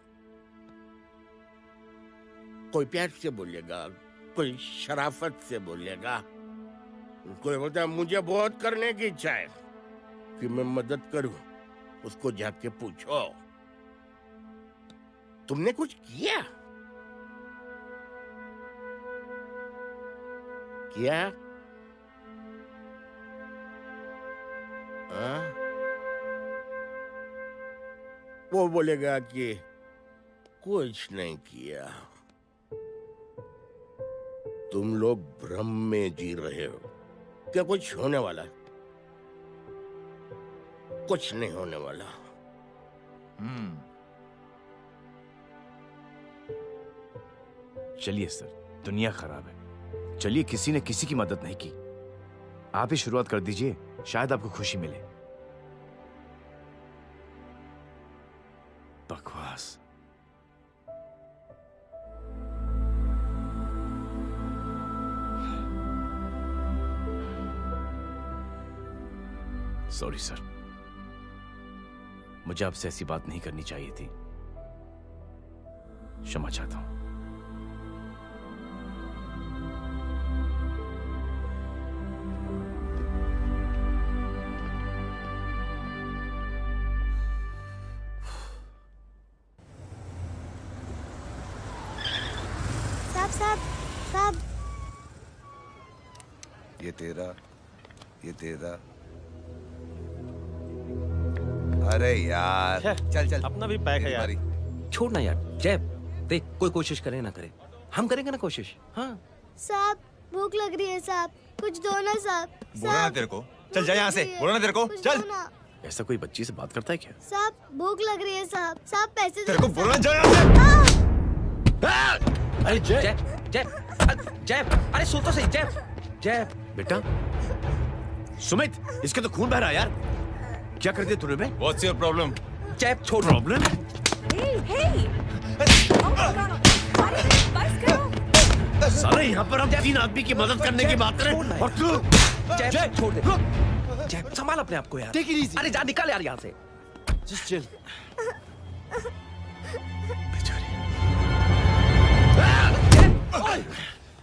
कोई प्यार से बोलेगा, कोई शराफत से बोलेगा, कोई बोलता है मुझे बहुत करने की इच्छा है कि मैं मदद करूं। उसको जाके पूछो, तुमने कुछ किया? क्या? वो बोलेगा कि कुछ नहीं किया। तुम लोग भ्रम में जी रहे हो। क्या कुछ होने वाला है? कुछ नहीं होने वाला। चलिए सर, दुनिया खराब है, चलिए किसी ने किसी की मदद नहीं की, आप ही शुरुआत कर दीजिए, शायद आपको खुशी मिले। बकवास। सॉरी सर, मुझे आपसे ऐसी बात नहीं करनी चाहिए थी, क्षमा चाहता हूं। साहब, ये तेरा। अरे यार चल अपना भी पैक है यार। छोड़ ना यार। जय देख, कोई कोशिश करे ना करे, हम करेंगे ना कोशिश। हाँ साहब, भूख लग रही है साहब, कुछ दो ना साहब। बोला ना तेरे को, चल जा यहाँ से। बोला ना तेरे को, चल। ऐसा कोई बच्ची से बात करता है क्या? साहब भूख लग रही है साहब, पैसे तेरे को बोला जा यहाँ से। अरे जय, अरे सुन तो सही। जय बेटा, सुमित, इसके तो खून बह रहा है यार, क्या कर दिया तूने? What's your problem? जय छोड़। प्रॉब्लम? सारे यहाँ पर हम 3 आदमी की मदद करने की बात करें और तू। जय छोड़ दे। जय संभाल अपने आप को यार। अरे जा, निकल यार यहाँ से। Just chill.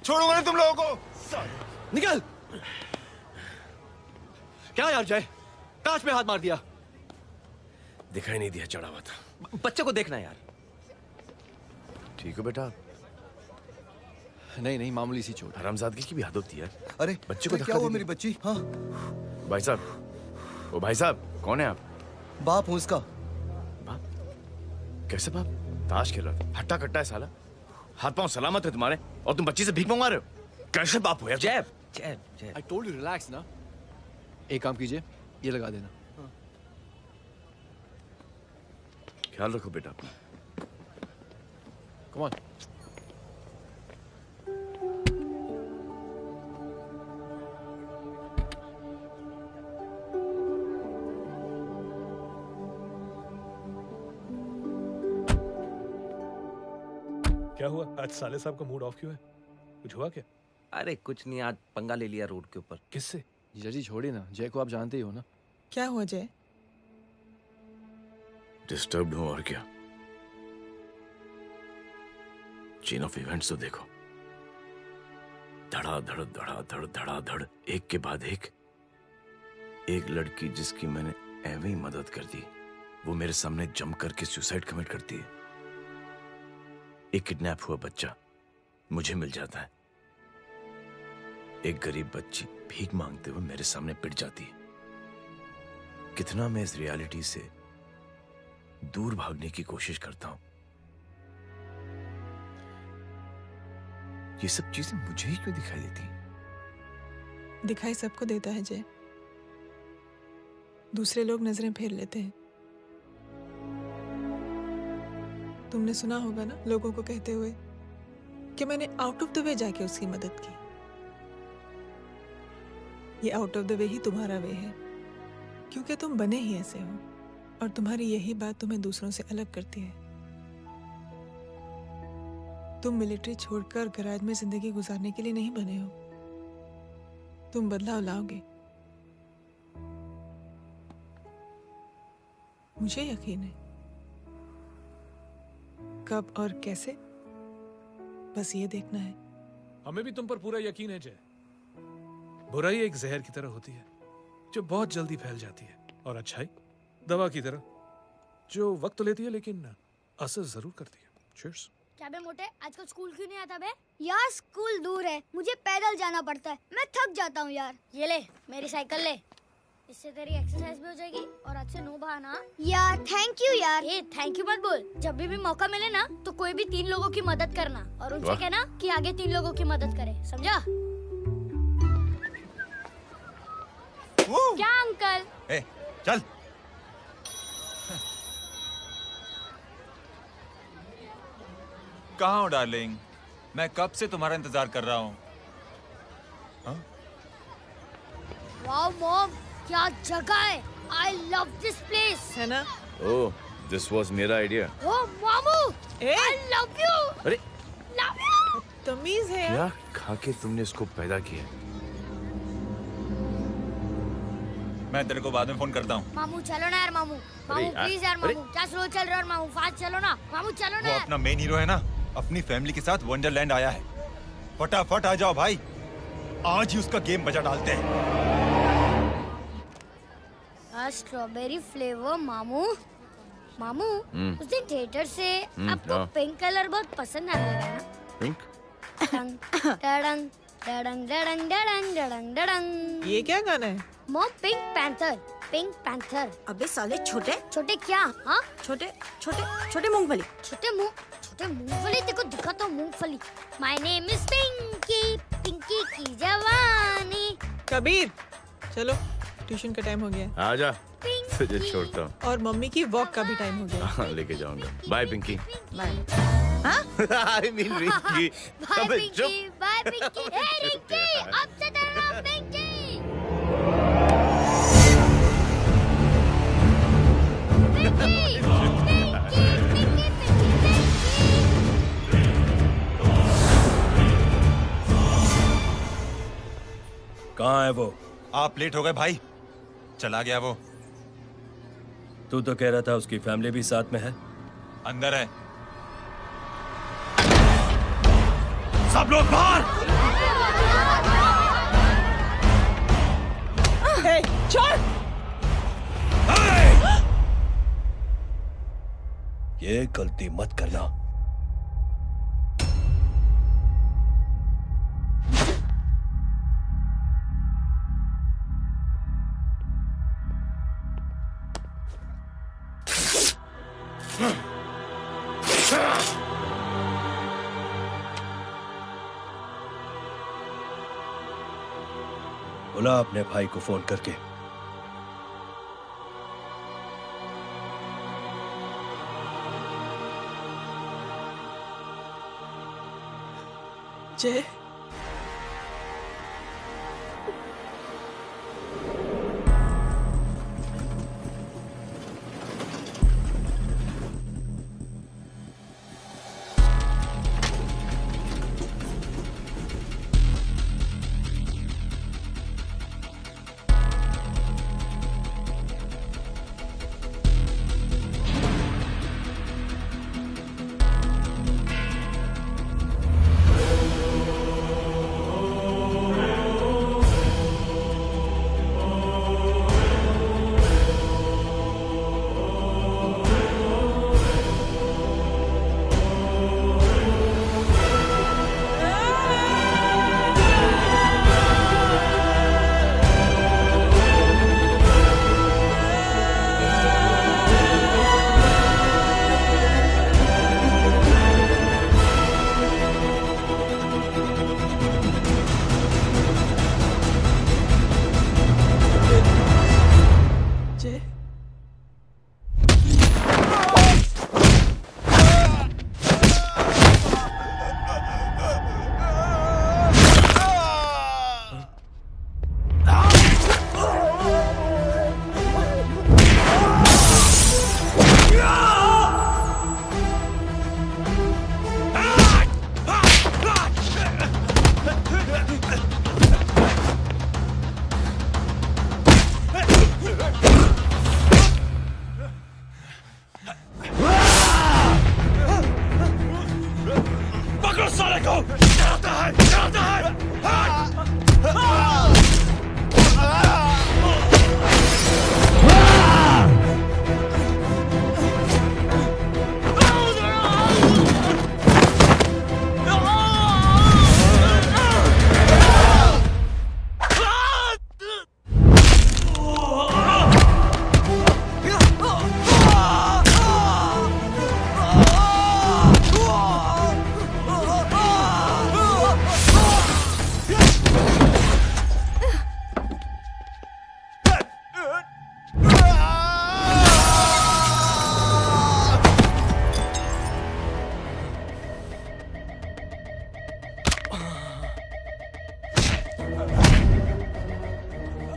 छोड़ूंगा ना तुम लोगों को। निकल। क्या यार जय, कांच पे हाथ मार दिया। दिखाई नहीं दिया, चढ़ा हुआ था। बच्चे को देखना यार। ठीक हो बेटा? नहीं, मामूली सी चोट। हरामजादगी की भी हद होती है। अरे बच्चे को क्या हुआ मेरी बच्ची? हाँ भाई साहब, ओ भाई साहब, कौन है आप? बाप हूँ उसका। बाप? कैसे बाप? ताश खेल रहा था, हट्टा कट्टा है साला। हाथ पांव सलामत है तुम्हारे और तुम बच्ची से भीख मंगवा रहे हो? कैसे बाप हो यार? जैब। I told you relax ना। एक काम कीजिए, ये लगा देना। ख्याल रखो बेटा अपना। Come on। क्या हुआ आज साले साहब का मूड ऑफ क्यों है? कुछ हुआ क्या? अरे कुछ नहीं, आज पंगा ले लिया रोड के ऊपर। किससे? जीजा जी छोड़िए ना, जय को आप जानते ही हो ना। क्या हुआ जय? डिस्टर्ब्ड हूं और क्या। चेन ऑफ इवेंट्स तो देखो, धड़ाधड़ धड़ाधड़ धड़ाधड़, एक के बाद एक लड़की जिसकी मैंने एवं ही मदद कर दी, वो मेरे सामने जम करके सुसाइड कमिट करती है। एक किडनैप हुआ बच्चा मुझे मिल जाता है। एक गरीब बच्ची भीख मांगते हुए मेरे सामने पिट जाती है। कितना मैं इस रियलिटी से दूर भागने की कोशिश करता हूं। ये सब चीजें मुझे ही क्यों दिखाई देती हैं? दिखाई सबको देता है जय, दूसरे लोग नजरें फेर लेते हैं। तुमने सुना होगा ना लोगों को कहते हुए कि मैंने आउट ऑफ द वे जाके उसकी मदद की। ये आउट ऑफ द वे ही तुम्हारा वे है, क्योंकि तुम बने ही ऐसे हो और तुम्हारी यही बात तुम्हें दूसरों से अलग करती है। तुम मिलिट्री छोड़कर गैराज में जिंदगी गुजारने के लिए नहीं बने हो। तुम बदलाव लाओगे, मुझे यकीन है। कब और कैसे, बस ये देखना है। हमें भी तुम पर पूरा यकीन है जय। बुराई एक जहर की तरह होती है जो बहुत जल्दी फैल जाती है, और अच्छाई दवा की तरह जो वक्त तो लेती है लेकिन असर जरूर करती है। चीयर्स। क्या बे मोटे, आजकल स्कूल क्यों नहीं आता बे? यार स्कूल दूर है, मुझे पैदल जाना पड़ता है, मैं थक जाता हूँ यार। ये ले मेरी साइकिल ले, इससे तेरी एक्सरसाइज भी हो जाएगी और आज से नो बहाना। यार थैंक यू यार। ये थैंक यू मत बोल, जब भी मौका मिले ना तो कोई भी 3 लोगों की मदद करना और उनसे कहना कि आगे 3 लोगों की मदद करे, समझा? क्या अंकल? ए, चल। कहाँ हो डार्लिंग? मैं कब से तुम्हारा इंतजार कर रहा हूँ। वाओ मॉम, क्या जगह है। I love this place. है ना? ओह, दिस वाज मेरा आइडिया। ओह मामू, I love you. अरे Love you. तमीज है क्या खा के तुमने इसको पैदा किया? मैं तेरे को बाद में फोन करता हूँ। मामू चलो ना यार, मामू प्लीज यार, मामू क्या स्लो चल रहे हो मामू, फास्ट चलो ना मामू, चलो ना वो यार। अपना मेन हीरो है ना, अपनी फैमिली के साथ वंडरलैंड आया है। फटाफट आ जाओ भाई, आज ही उसका गेम बजा डालते हैं। स्ट्रॉबेरी फ्लेवर मामू। मामू उस दिन थिएटर से आपको हाँ। पिंक कलर बहुत पसंद आने लगा ना? पिंक? डडंग डडंग डडंग डडंग डडंग डडंग डडंग। ये क्या गाना है? Mom pink panther, pink panther. अबे साले छोटे छोटे क्या? हाँ छोटे छोटे छोटे मूंगफली। छोटे मूंगफली, देखो दिखा तो मूंगफली। My name is Pinky, Pinky की जवानी। कबीर चलो, ट्यूशन का टाइम हो गया। आजा, तुझे छोड़ता हूँ। और मम्मी की वॉक का भी टाइम हो गया। हाँ, लेके जाऊंगा। Bye Pinky. Bye. I mean Rinki. Bye अबे पिंकी, चुप। बाय पिंकी। हे रिंकी, अब से डरना पिंकी। कहाँ है वो? आप लेट हो गए भाई, चला गया वो। तू तो कह रहा था उसकी फैमिली भी साथ में है। अंदर है। सब लोग बाहर। छोड़। ये गलती मत करना। बुला अपने भाई को फोन करके। जय,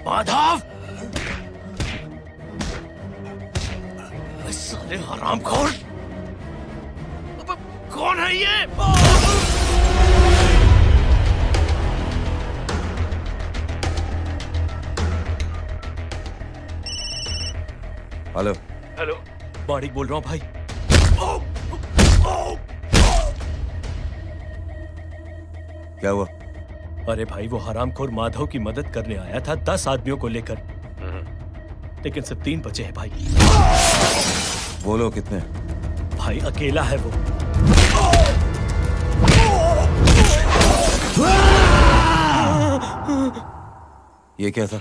माधव, साले हरामखोर, कौन है ये? हेलो। हेलो, माणिक बोल रहा हूँ भाई। क्या हुआ? अरे भाई, वो हरामखोर माधव की मदद करने आया था 10 आदमियों को लेकर, लेकिन सिर्फ 3 बचे हैं भाई। बोलो कितने? भाई अकेला है वो। ये क्या था?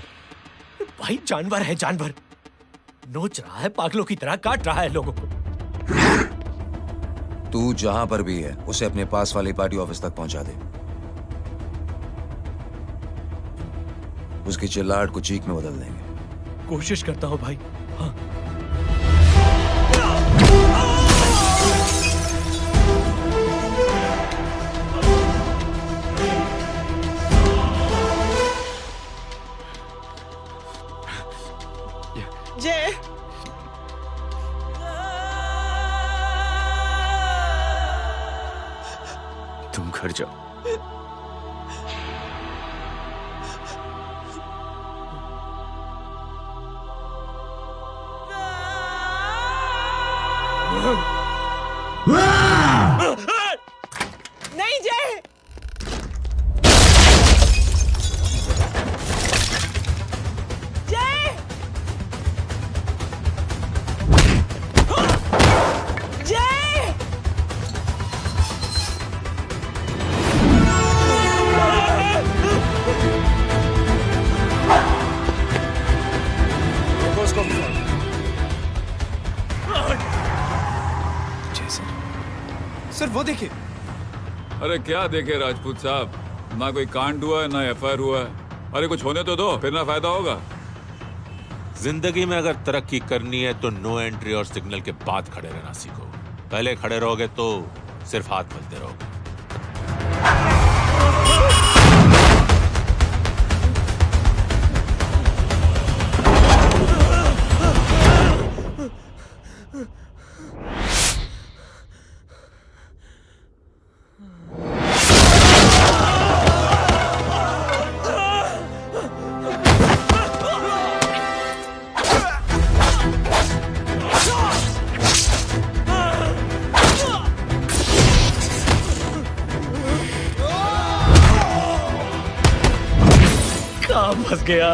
भाई जानवर है, जानवर। नोच रहा है, पागलों की तरह काट रहा है लोगों को। तू जहां पर भी है उसे अपने पास वाली पार्टी ऑफिस तक पहुंचा दे। उसकी चिल्लाहट को चीख में बदल देंगे। कोशिश करता हूं भाई। हाँ। जय, तुम घर जाओ। नहीं जय, जय, जय, जैसे सर वो देखिए। अरे क्या देखे राजपूत साहब, ना कोई कांड हुआ है ना एफआईआर हुआ है। अरे कुछ होने तो दो, फिर ना फायदा होगा। जिंदगी में अगर तरक्की करनी है तो नो एंट्री और सिग्नल के बाद खड़े रहना सीखो। पहले खड़े रहोगे तो सिर्फ हाथ मलते रहोगे। फंस गया।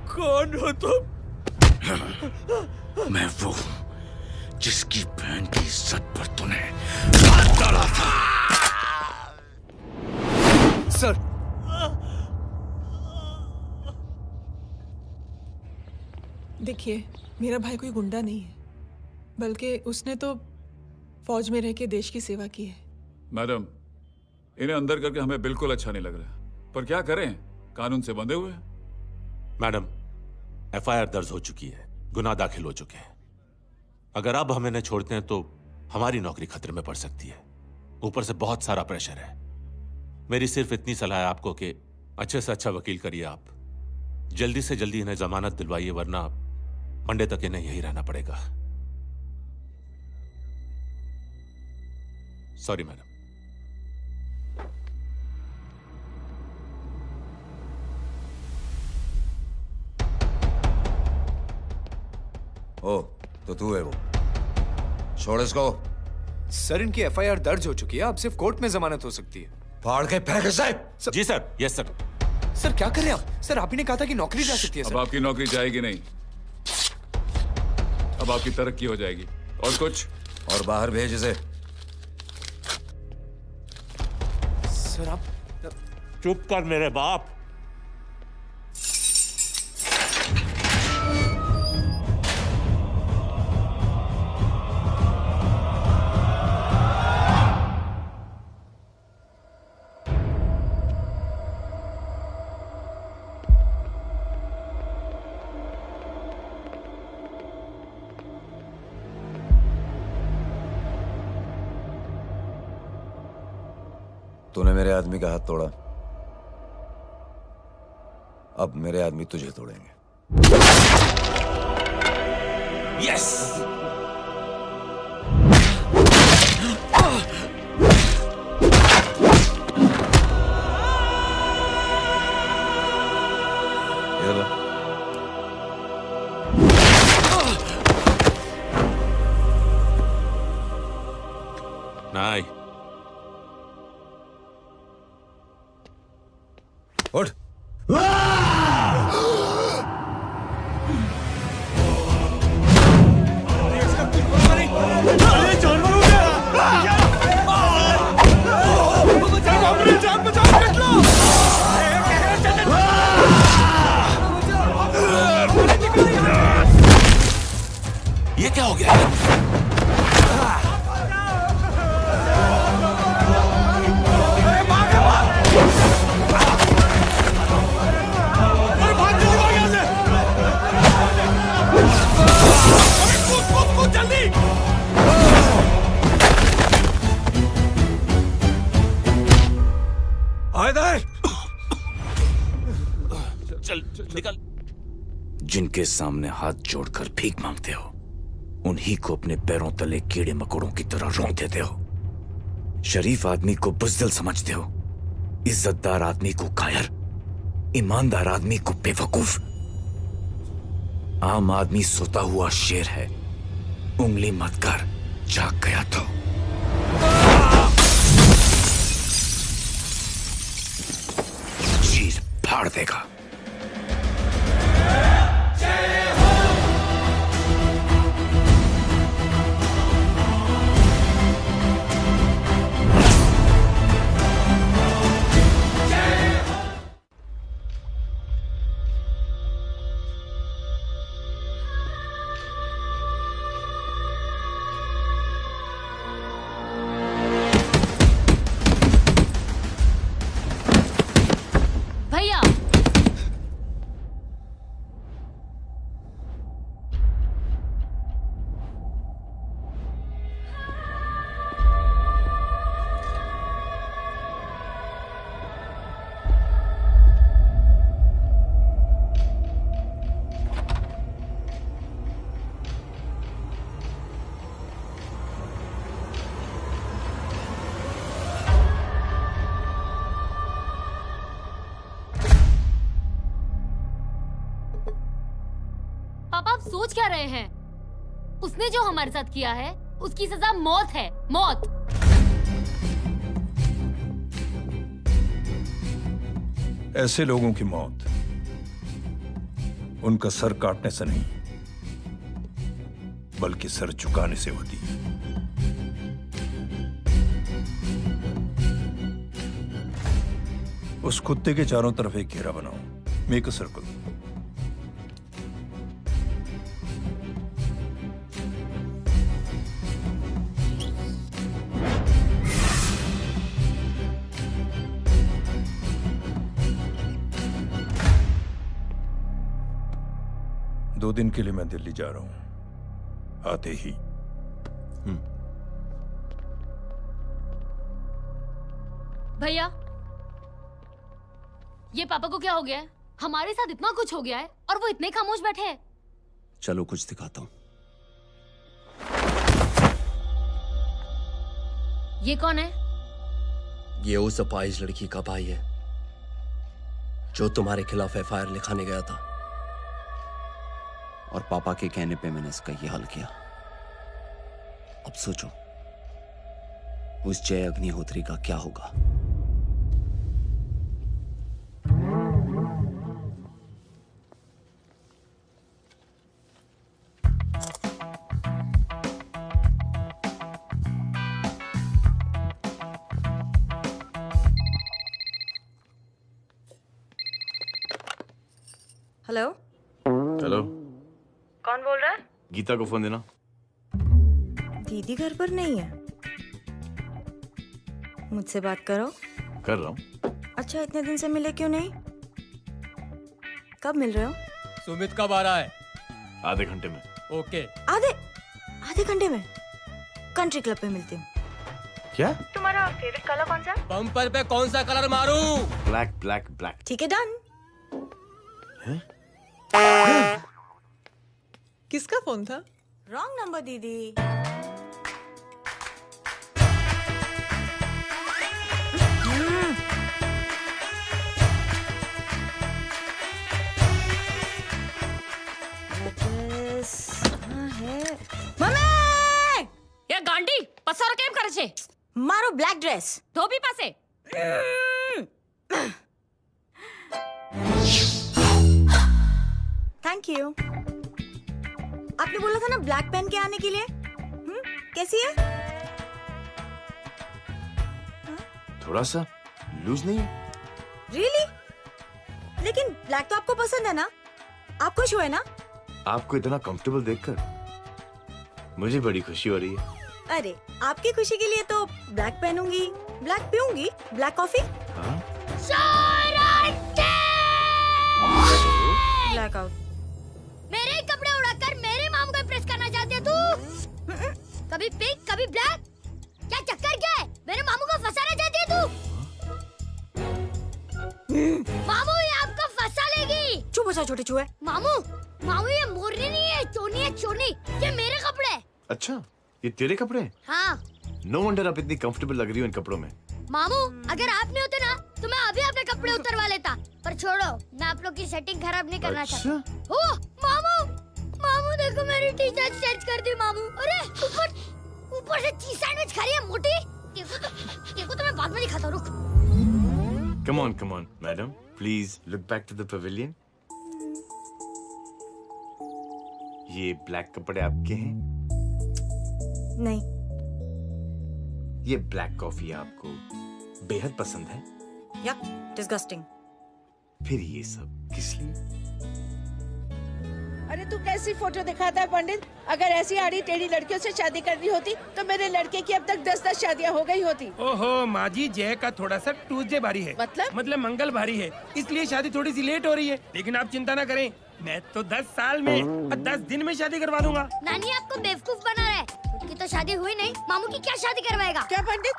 कौन हो तुम? मैं वो जिसकी बहन की इज्जत पर तूने हाथ डाला था। सर देखिए, मेरा भाई कोई गुंडा नहीं है, बल्कि उसने तो फौज में रह के देश की सेवा की है। मैडम, इन्हें अंदर करके हमें बिल्कुल अच्छा नहीं लग रहा, पर क्या करें, कानून से बंधे हुए हैं। मैडम, एफआईआर दर्ज हो चुकी है, गुनाह दाखिल हो चुके हैं। अगर अब हम इन्हें छोड़ते हैं तो हमारी नौकरी खतरे में पड़ सकती है। ऊपर से बहुत सारा प्रेशर है। मेरी सिर्फ इतनी सलाह है आपको कि अच्छे से अच्छा वकील करिए आप। जल्दी से जल्दी इन्हें जमानत दिलवाइए, वरना मंडे तक इन्हें यही रहना पड़ेगा। Sorry madam. ओ, तो तू है वो? छोड़ इसको। सर इनकी एफआईआर दर्ज हो चुकी है, अब सिर्फ कोर्ट में जमानत हो सकती है। फाड़ के फेंक साहब। जी सर। Yes sir. सर क्या कर रहे हैं आप? सर आप ही ने कहा था कि नौकरी जा सकती है। अब आपकी नौकरी जाएगी नहीं, अब आपकी तरक्की हो जाएगी। और कुछ? और बाहर भेज इसे। सर आप चुप कर मेरे बाप। तूने मेरे आदमी का हाथ तोड़ा, अब मेरे आदमी तुझे तोड़ेंगे। यस। नहीं। उठ। ये क्या हो गया? चल निकल। जिनके सामने हाथ जोड़कर भीख मांगते हो, उन्हीं को अपने पैरों तले कीड़े मकोड़ों की तरह रोक देते हो। शरीफ आदमी को बुज़दिल समझते हो, इज्जतदार आदमी को कायर, ईमानदार आदमी को बेवकूफ। आम आदमी सोता हुआ शेर है, उंगली मत कर, जाग गया तो। चीर फाड़ देगा। पापा आप सोच क्या रहे हैं? उसने जो हमारे साथ किया है उसकी सजा मौत है, मौत। ऐसे लोगों की मौत उनका सर काटने से नहीं बल्कि सर झुकाने से होती है। उस कुत्ते के चारों तरफ एक घेरा बनाओ, मेक अ सर्कल। दो दिन के लिए मैं दिल्ली जा रहा हूं, आते ही। भैया, ये पापा को क्या हो गया है? हमारे साथ इतना कुछ हो गया है और वो इतने खामोश बैठे हैं। चलो कुछ दिखाता हूं। ये कौन है? ये उस अपाहिज लड़की का भाई है जो तुम्हारे खिलाफ एफआईआर लिखाने गया था। और पापा के कहने पे मैंने इसका ये हल किया। अब सोचो उस जय अग्निहोत्री का क्या होगा। हेलो। हेलो, कौन बोल रहा है? गीता को फोन देना। दीदी घर पर नहीं है। मुझसे बात करो। कर रहा हूँ। अच्छा, इतने दिन से मिले क्यों नहीं? कब मिल रहे हो? सुमित कब आ रहा है? आधे घंटे में। ओके। आधे घंटे में कंट्री क्लब पे मिलती हूँ। क्या? तुम्हारा फेवरेट कलर कौन सा? बम्पर पे कौन सा कलर मारूं? Black black black. ठीक है, डन। किसका फोन था? रॉन्ग नंबर दीदी। ये गांडी पसार केम करे छे? मारो ब्लैक ड्रेस। धोबी पासे। Thank you. आपने बोला था ना ब्लैक पेन के आने के लिए। कैसी है? थोड़ा सा लूज नहीं है? रियली? लेकिन ब्लैक तो आपको पसंद है ना? आप खुश हुए ना? आपको इतना कंफर्टेबल देखकर मुझे बड़ी खुशी हो रही है। अरे, आपकी खुशी के लिए तो ब्लैक पहनूंगी, ब्लैक पीऊंगी, ब्लैक कॉफी। हाँ? Black out. मेरे ही कपड़े उड़ाकर मेरे मामू को प्रेस करना चाहती है तू? कभी पिंक, कभी ब्लैक। क्या चक्कर क्या है? मेरे मामू को फंसाना चाहती है तू? मामू, ये आपको फंसा लेगी। चुप हो जा छोटे चूहे। मामू, मामू ये मोरनी नहीं है, चोनी है, चोनी। ये मेरे कपड़े हैं। अच्छा, ये तेरे कपड़े हैं? हाँ। नो वंडर आप इतनी कंफर्टेबल लग रही हो इन कपड़ों में। मामू, अगर आप नहीं होते ना तो मैं अभी अपने कपड़े उतरवा लेता। पर छोड़ो, मैं आप लोग की सेटिंग खराब नहीं करना चाहता। ओह, मामू, मामू देखो मेरी टी शर्ट चेंज कर दी मामू। अरे ऊपर से चीज सैंडविच खा रही है मोटी। देखो तो मैं बाद में दिखाता हूँ, रुक। Come on, madam. Please look back to the pavilion. ये ब्लैक कपड़े आपके हैं? नहीं। ये ब्लैक कॉफी आपको बेहद पसंद है? या डिस्गस्टिंग। फिर ये सब किस लिए? अरे तू कैसी फोटो दिखाता है पंडित? अगर ऐसी आड़ी टेढ़ी लड़कियों से शादी करनी होती तो मेरे लड़के की अब तक 10-10 शादियां हो गई होती। ओहो माँ जी, जय का थोड़ा सा ट्यूसडे भारी है। मतलब मंगल भारी है, इसलिए शादी थोड़ी सी लेट हो रही है। लेकिन आप चिंता न करें, मैं तो 10 साल में और 10 दिन में शादी करवा दूंगा। नानी आपको बेवकूफ बना रहा है। खुद की तो शादी हुई नहीं, मामू की क्या शादी करवाएगा? क्या पंडित,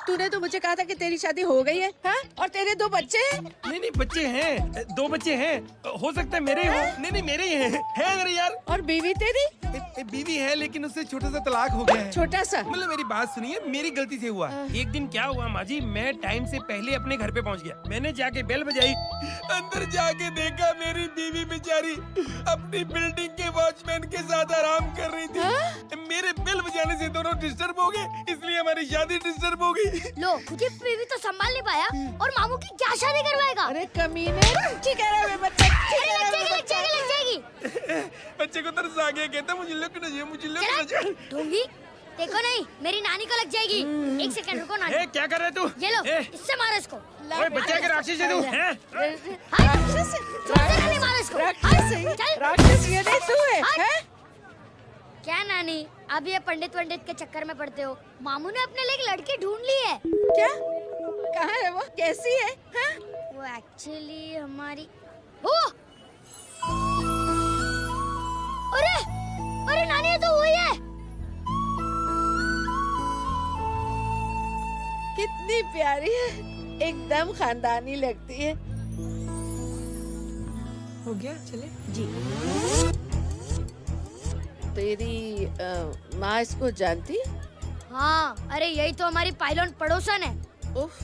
तूने तो मुझे कहा था कि तेरी शादी हो गई है, हाँ? और तेरे 2 बच्चे हैं? नहीं बच्चे हैं, 2 बच्चे हैं। हो सकता है मेरे हो। नहीं मेरे ही हैं। है मेरे यार। और बीवी तेरी? बीवी है लेकिन उससे छोटा सा तलाक हो गया है। छोटा सा? मतलब मेरी बात सुनिए, मेरी गलती से हुआ। एक दिन क्या हुआ माँ जी, मैं टाइम से पहले अपने घर पे पहुँच गया। मैंने जाके बेल बजाई, अंदर जाके देखा मेरी बीवी बेचारी अपनी बिल्डिंग के वॉचमैन के साथ आराम कर रही थी। मेरे बेल बजाने से दोनों डिस्टर्ब हो गए, इसलिए हमारी शादी डिस्टर्ब हो गई। लो, तुझे बीवी तो संभाल नहीं पाया और मामू की क्या शादी करवाएगा? अरे कमीने, ठीक है रे बच्चा, लग जाएगी। बच्चे को तरस आ गया, कहता मुझे लग ना जाए, मुझे लग ना जाए। ढोंगी, देखो नहीं, मेरी नानी को लग जाएगी। एक सेकंड रुको नानी। ए, क्या कर रहे तू? ये लो, इससे मारो इसको। ओए बच्चा के राक्षस है तू, हैं? राक्षस नहीं मारो इसको। राक्षस ये नहीं तू है? क्या नानी, अब ये पंडित के चक्कर में पड़ते हो? मामू ने अपने लिए एक लड़की ढूंढ ली है। क्या? कहाँ है वो? कैसी है? हाँ? वो एक्चुअली हमारी अरे नानी, ये तो वही है। कितनी प्यारी है, एकदम खानदानी लगती है। हो गया, चले जी। तेरी माँ इसको जानती? हाँ, अरे यही तो हमारी पायलट पड़ोसन है। उफ,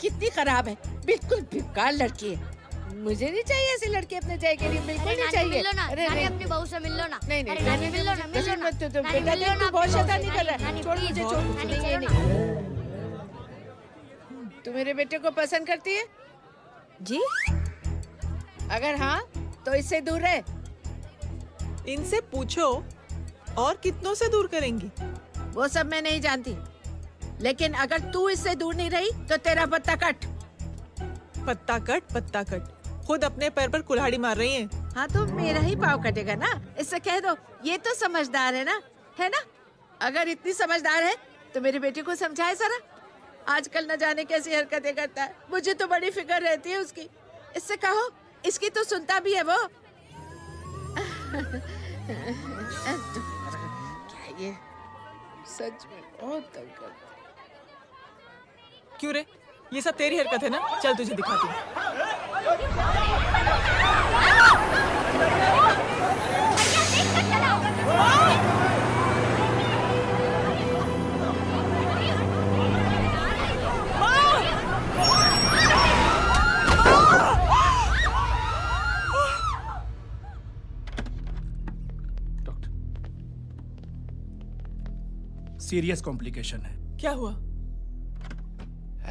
कितनी खराब है, बिल्कुल बेकार लड़की है। मुझे नहीं चाहिए ऐसी लड़की अपने जय के लिए, बिल्कुल नहीं चाहिए। मिल लो ना, नानी अपनी बहू से मिल लो ना। नहीं, नानी मिल लो ना, मिल लो ना। बेटा देख, तू बहुत शैतानी कर रहा है। छोड़ मुझे, छोड़। नहीं। तू मेरे बेटे को पसंद करती है? जी। अगर हाँ, तो इससे दूर रहे। इनसे पूछो, और कितनों से दूर करेंगी? वो सब मैं नहीं जानती, लेकिन अगर तू इससे दूर नहीं रही तो तेरा पत्ता कट। पत्ता कट। खुद अपने पैर पर कुल्हाड़ी मार रही हैं। हाँ, तो मेरा ही पाँव कटेगा ना। इससे कह दो, ये तो समझदार है ना, है ना? अगर इतनी समझदार है तो मेरे बेटे को समझाए जरा। आजकल न जाने कैसी हरकतें करता है, मुझे तो बड़ी फिक्र रहती है उसकी। इससे कहो, इसकी तो सुनता भी है वो। क्या ये सच में बहुत तंग करता है। क्यों रे, ये सब तेरी हरकत है ना? चल तुझे दिखाती हूँ। सीरियस कॉम्प्लिकेशन है। क्या हुआ?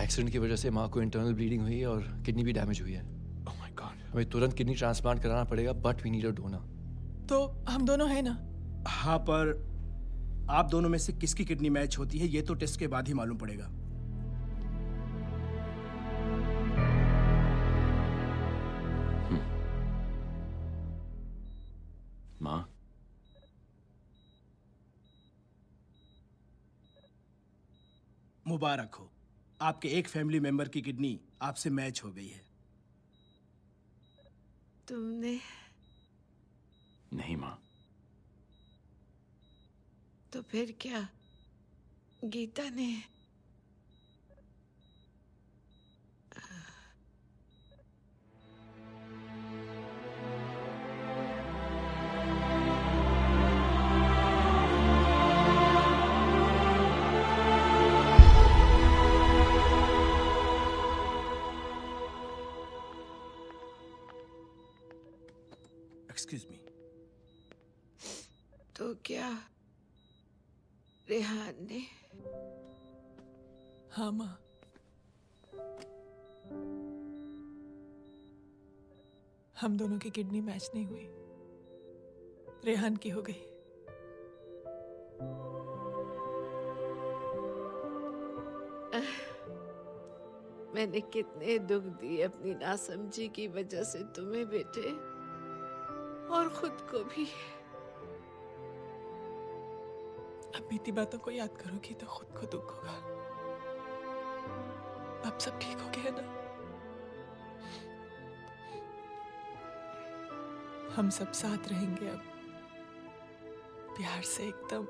एक्सीडेंट की वजह से माँ को इंटरनल ब्लीडिंग हुई और किडनी भी डैमेज हुई है। Oh my god. हमें तुरंत किडनी ट्रांसप्लांट कराना पड़ेगा, but we need a donor. तो हम दोनों हैं ना? हाँ, पर आप दोनों में से किसकी किडनी मैच होती है ये तो टेस्ट के बाद ही मालूम पड़ेगा। माँ, मुबारक हो, आपके एक फैमिली मेंबर की किडनी आपसे मैच हो गई है। तुमने? नहीं माँ। तो फिर क्या? गीता ने? Excuse me. तो क्या रेहान ने? हाँ माँ, हम दोनों की किडनी मैच नहीं हुई, रेहान की हो गई। मैंने कितने दुख दिए अपनी नासमझी की वजह से तुम्हें बेटे, और खुद को भी। अब बीती बातों को याद करोगी तो खुद को दुख होगा। अब सब ठीक हो गया ना? हम सब साथ रहेंगे अब, प्यार से एकदम,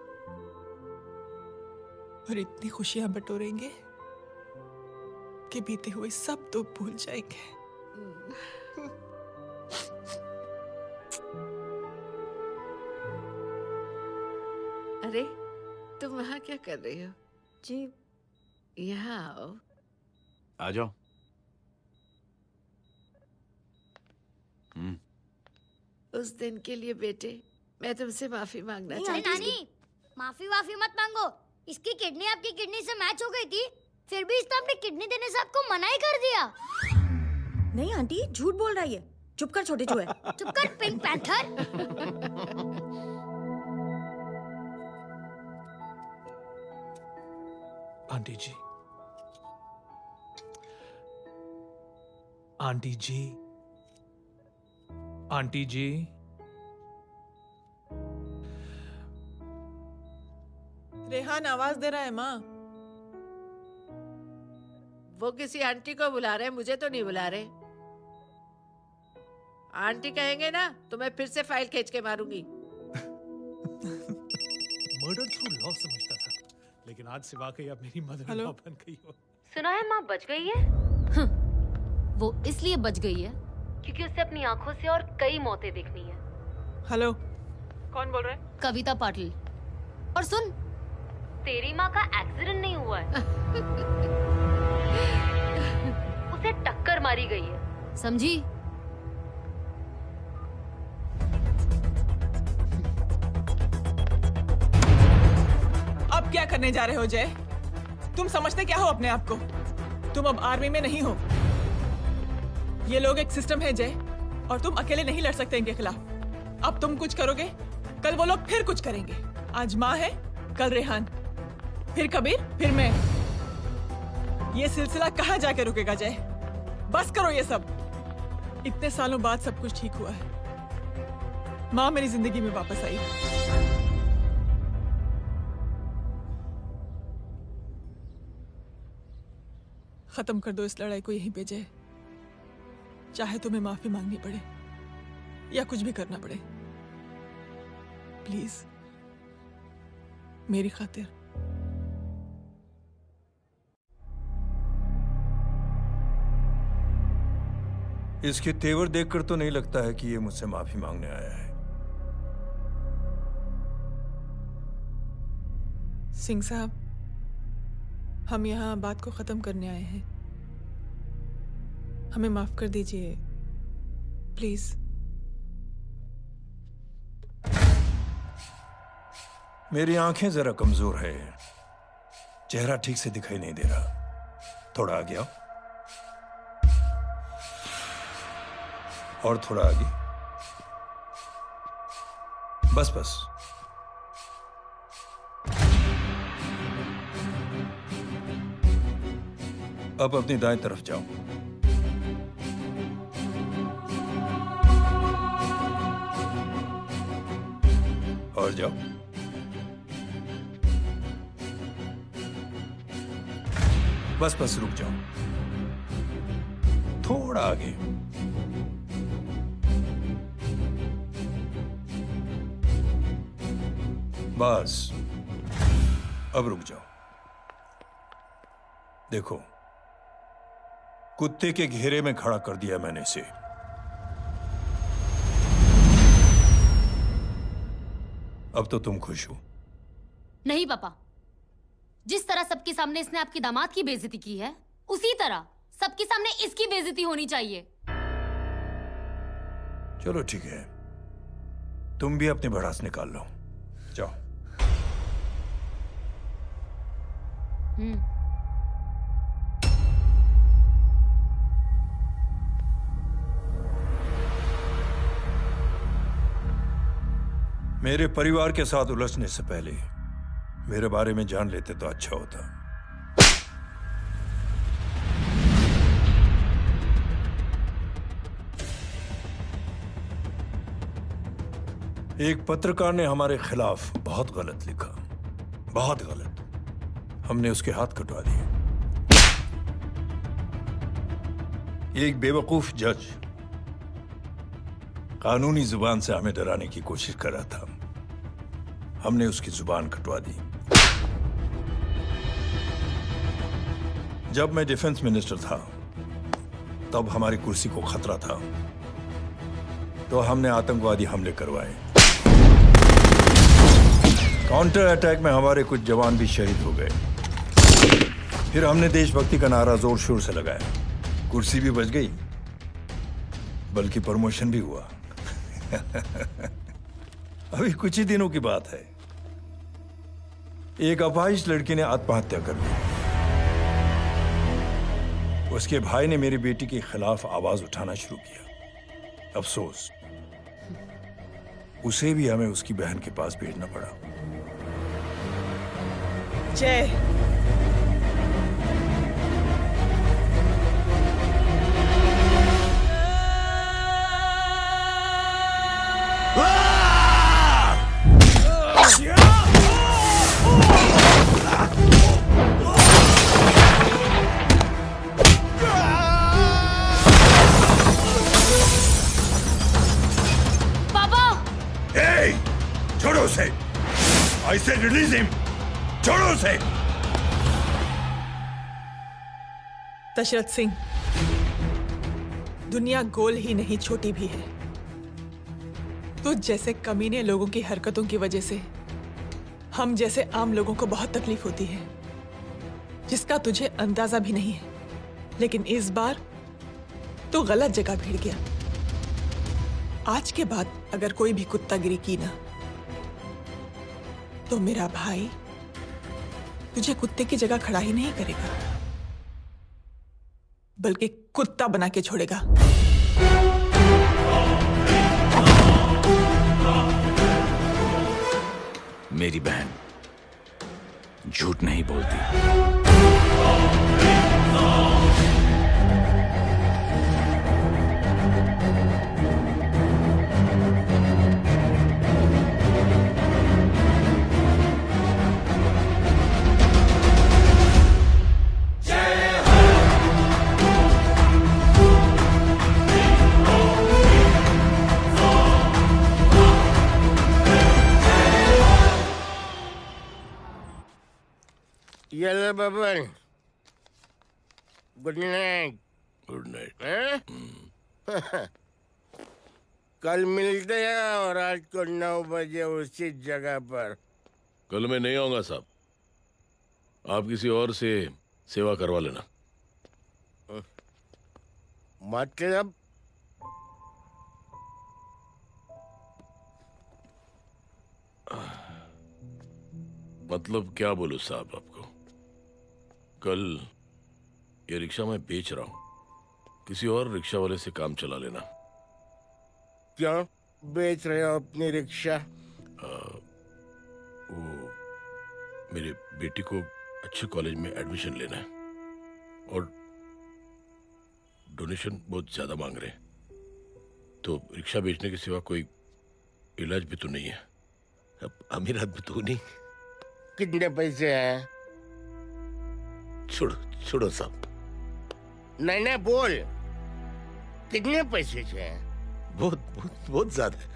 और इतनी खुशियां बटोरेंगे कि बीते हुए सब दुख भूल जाएंगे। अरे तुम वहाँ क्या कर रही हो? जी यहाँ आओ। आ जाओ। उस दिन के लिए बेटे मैं तुमसे माफी मांगना नहीं चाहती हूँ। नानी, माफी वाफी मत मांगो। इसकी किडनी आपकी किडनी से मैच हो गई थी, फिर भी इसने अपनी किडनी देने से आपको मना ही कर दिया। नहीं आंटी, झूठ बोल रही है। चुप कर छोटे चूहे। चुप कर पिंक पैंथर। आंटी जी, आंटी जी, आंटी जी, रेहान आवाज दे रहा है माँ। वो किसी आंटी को बुला रहे हैं, मुझे तो नहीं बुला रहे। आंटी कहेंगे ना तो मैं फिर से फाइल खींच के मारूंगी। मर्डर थ्रू लॉ समझता था, लेकिन आज से वाकई अब मेरी मदर इन लॉ बन गई हो। सुना है माँ बच गई है। वो इसलिए बच गई है क्योंकि उसे अपनी आंखों से और कई मौतें देखनी है। हेलो, कौन बोल रहा है? कविता पाटिल। और सुन, तेरी माँ का एक्सीडेंट नहीं हुआ है, उसे टक्कर मारी गई है, समझी? अब क्या करने जा रहे हो जय? तुम समझते क्या हो अपने आप को? तुम अब आर्मी में नहीं हो। ये लोग एक सिस्टम है जय, और तुम अकेले नहीं लड़ सकते इनके खिलाफ। अब तुम कुछ करोगे, कल वो लोग फिर कुछ करेंगे। आज माँ है, कल रेहान, फिर कबीर, फिर मैं। ये सिलसिला कहाँ जाके रुकेगा जय? बस करो ये सब। इतने सालों बाद सब कुछ ठीक हुआ है। माँ मेरी जिंदगी में वापस आई। खत्म कर दो इस लड़ाई को यहीं पे जय। चाहे तुम्हें माफी मांगनी पड़े या कुछ भी करना पड़े, प्लीज मेरी खातिर। इसके तेवर देखकर तो नहीं लगता है कि ये मुझसे माफी मांगने आया है। सिंह साहब, हम यहाँ बात को खत्म करने आए हैं। हमें माफ कर दीजिए प्लीज। मेरी आंखें जरा कमजोर है, चेहरा ठीक से दिखाई नहीं दे रहा। थोड़ा आगे आओ, और थोड़ा आगे। बस बस। अब अपनी दाएं तरफ जाओ। और जाओ। बस बस रुक जाओ, थोड़ा आगे। बस अब रुक जाओ। देखो, कुत्ते के घेरे में खड़ा कर दिया मैंने इसे। अब तो तुम खुश हो? नहीं पापा, जिस तरह सबके सामने इसने आपकी दामाद की बेइज्जती की है, उसी तरह सबके सामने इसकी बेइज्जती होनी चाहिए। चलो ठीक है, तुम भी अपनी भड़ास निकाल लो। जाओ। मेरे परिवार के साथ उलझने से पहले मेरे बारे में जान लेते तो अच्छा होता। एक पत्रकार ने हमारे खिलाफ बहुत गलत लिखा, बहुत गलत। हमने उसके हाथ कटवा दिए। एक बेवकूफ जज कानूनी जुबान से हमें डराने की कोशिश कर रहा था। हमने उसकी जुबान कटवा दी। जब मैं डिफेंस मिनिस्टर था, तब हमारी कुर्सी को खतरा था, तो हमने आतंकवादी हमले करवाए। काउंटर अटैक में हमारे कुछ जवान भी शहीद हो गए। फिर हमने देशभक्ति का नारा जोर शोर से लगाया। कुर्सी भी बच गई, बल्कि प्रमोशन भी हुआ। अभी कुछ ही दिनों की बात है, एक अपाहिज लड़की ने आत्महत्या कर ली। उसके भाई ने मेरी बेटी के खिलाफ आवाज उठाना शुरू किया। अफसोस, उसे भी हमें उसकी बहन के पास भेजना पड़ा। जय, छोड़ो उसे! I said release him! छोड़ो उसे! दशरथ सिंह, दुनिया गोल ही नहीं छोटी भी है। तुझ जैसे कमीने लोगों की हरकतों की वजह से हम जैसे आम लोगों को बहुत तकलीफ होती है, जिसका तुझे अंदाजा भी नहीं है। लेकिन इस बार तू गलत जगह भिड़ गया। आज के बाद अगर कोई भी कुत्तागिरी की ना, तो मेरा भाई तुझे कुत्ते की जगह खड़ा ही नहीं करेगा, बल्कि कुत्ता बना के छोड़ेगा। मेरी बहन झूठ नहीं बोलती। Yellow Baban, good night. Good night. कल मिलते हैं और रात को 9 बजे उसी जगह पर। कल मैं नहीं आऊंगा साहब, आप किसी और से सेवा करवा लेना। मतलब? मतलब क्या बोलूं साहब आपको। कल ये रिक्शा मैं बेच रहा हूं, किसी और रिक्शा वाले से काम चला लेना। क्यों बेच रहे हो अपनी रिक्शा? वो मेरे बेटी को अच्छे कॉलेज में एडमिशन लेना है और डोनेशन बहुत ज्यादा मांग रहे हैं, तो रिक्शा बेचने के सिवा कोई इलाज भी तो नहीं है। अब अमीर आदमी तो नहीं। कितने पैसे हैं? छोड़ो छोड़ो साहब। नहीं नहीं बोल, कितने पैसे हैं? बहुत बहुत बहुत ज्यादा है।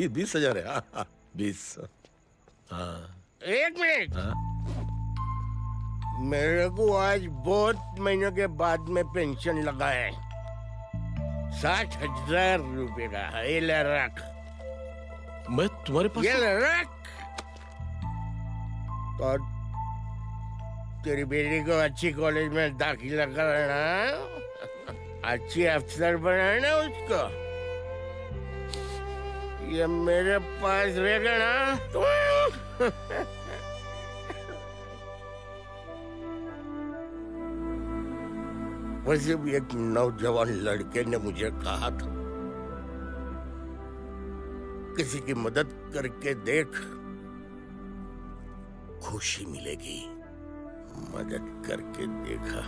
20 हजार है। हाँ 20। हाँ 1 मिनट। मेरे को आज बहुत महीनों के बाद में पेंशन लगा है, 60,000 रुपए का। ये ले रख। मैं तुम्हारे पास? ये ले रख। और तेरी बेटी को अच्छी कॉलेज में दाखिला कराना, अच्छी अफसर बनाना उसको। ये मेरे पास रहेगा ना तो वैसे भी एक नौजवान लड़के ने मुझे कहा था, किसी की मदद करके देख, खुशी मिलेगी। मदद करके देखा,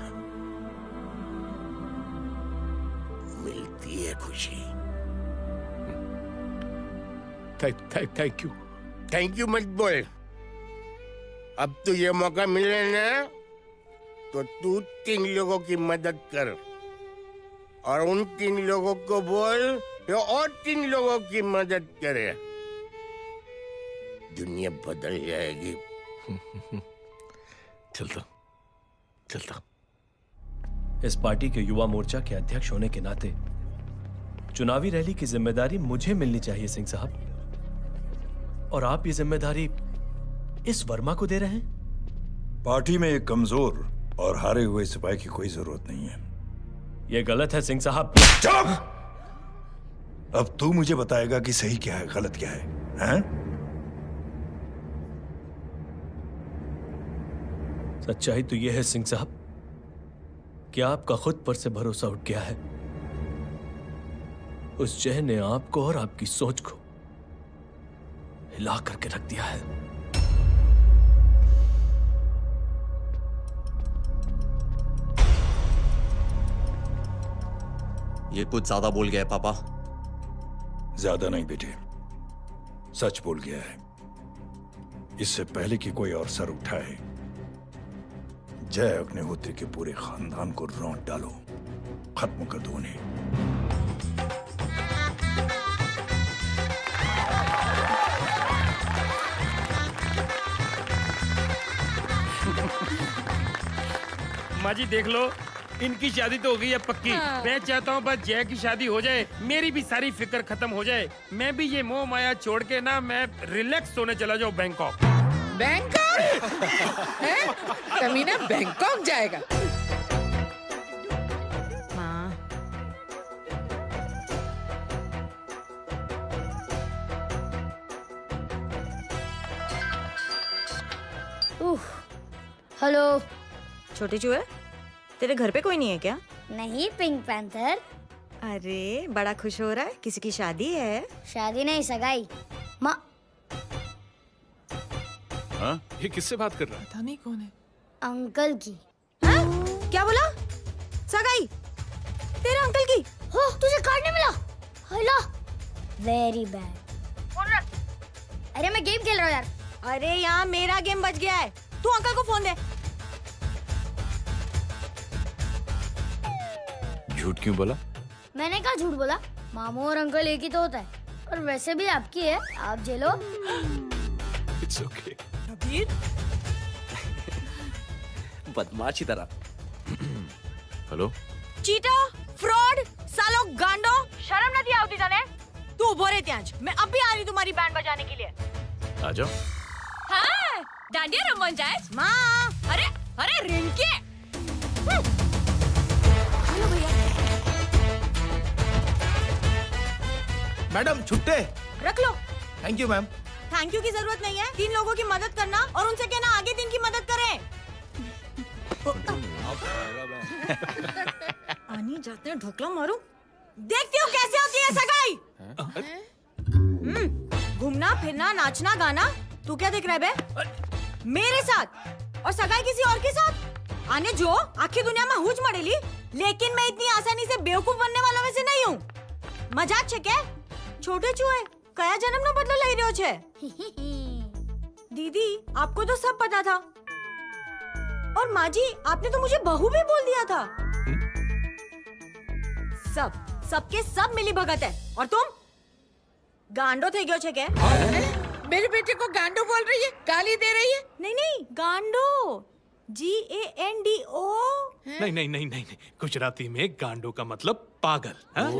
मिलती है खुशी। Thank you. थैंक यू मत बोल। अब तो ये मौका मिले ना, तो तू 3 लोगों की मदद कर और उन 3 लोगों को बोल जो और 3 लोगों की मदद करे। दुनिया बदल जाएगी। चलता। इस पार्टी के युवा मोर्चा के अध्यक्ष होने के नाते चुनावी रैली की जिम्मेदारी मुझे मिलनी चाहिए सिंह साहब, और आप ये जिम्मेदारी इस वर्मा को दे रहे हैं? पार्टी में एक कमजोर और हारे हुए सिपाही की कोई जरूरत नहीं है। यह गलत है सिंह साहब। चुप! अब तू मुझे बताएगा कि सही क्या है, गलत क्या है, हैं? सच्चाई तो यह है सिंह साहब कि आपका खुद पर से भरोसा उठ गया है। उस जय ने आपको और आपकी सोच को हिला करके रख दिया है। ये कुछ ज्यादा बोल गया है पापा। ज्यादा नहीं बेटे, सच बोल गया है। इससे पहले कि कोई और सर उठाए, जय अग्निहोत्री के पूरे खानदान को रौंद डालो, खत्म कर दो उन्हें। माँ जी देख लो, इनकी शादी तो हो गई है पक्की। हाँ। मैं चाहता हूँ बस जय की शादी हो जाए, मेरी भी सारी फिक्र खत्म हो जाए। मैं भी ये मोह माया छोड़ के ना मैं रिलैक्स होने चला जाऊँ बैंकॉक। बैंकॉक? हैं? कमीना बैंकॉक जाएगा? माँ, हेलो। छोटे चूहे, तेरे घर पे कोई नहीं है क्या? नहीं, पिंक पैंथर। अरे बड़ा खुश हो रहा है, किसी की शादी है? शादी नहीं, सगाई। माँ, हाँ? ये किससे बात कर रहा है? पता नहीं कौन है। अंकल की। क्या बोला? सगाई? तेरे अंकल की? हो, तुझे कार्ड नहीं मिला? Hello, very bad. फोन रख। अरे मैं गेम खेल रहा हूँ यार। अरे यहाँ मेरा गेम बच गया है, तू अंकल को फोन दे। झूठ क्यों बोला? मैंने कहा झूठ बोला? मामू और अंकल एक ही तो होता है, और वैसे भी आपकी है, आप झेलो। It's okay. कबीर, बदमाशी तरह। हेलो, चीटा, फ्रॉड, सालो गांडो, शर्म नहीं आती तने? तू उभो रे त्याज, मैं अब भी आ रही तुम्हारी बैंड बजाने के लिए। आ जाओ। हाँ, डांडिया रमन जाए। माँ, अरे अरे रिंकी। हेलो भैया। मैडम छुट्टे। रख लो। Thank you ma'am. Thank you की जरूरत नहीं है, 3 लोगों की मदद करना और उनसे कहना आगे 3 की मदद करें। आनी जाते हैं, ढोकला मारूं। देखती हूँ कैसे होती है सगाई। घूमना फिरना नाचना गाना, तू क्या देख रहा है बे? मेरे साथ और सगाई किसी और के साथ? आने जो आखिर दुनिया में हुज मड़ेली, लेकिन मैं इतनी आसानी से बेवकूफ बनने वालों में से नहीं हूँ। मजाक छे क्या? छोटे चूहे कया जन्म नो बदलो लई रह्यो छे? दीदी, आपको तो सब पता था। और माँ जी, आपने तो मुझे बहू भी बोल दिया था। सबके सब मिली भगत है, और तुम गांडो थे गयो छे के? मेरे बेटे को गांडो बोल रही है, गाली दे रही है? नहीं, गांडो, GANDO। नहीं नहीं नहीं नहीं, गुजराती में गांडो का मतलब पागल। हाँ?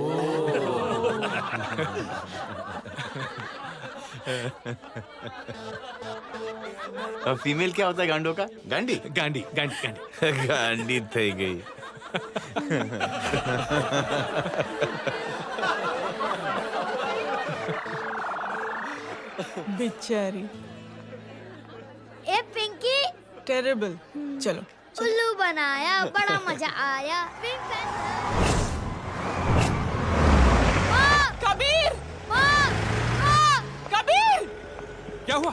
फीमेल क्या होता है गांडो का? गांडी गांडी गांडी गांडी गांडी थई गई। बेचारी। ए पिंकी। टेरेबल। चलो। उल्लू बनाया, बड़ा मजा आया। Pink panther. कबीर! कबीर! क्या हुआ?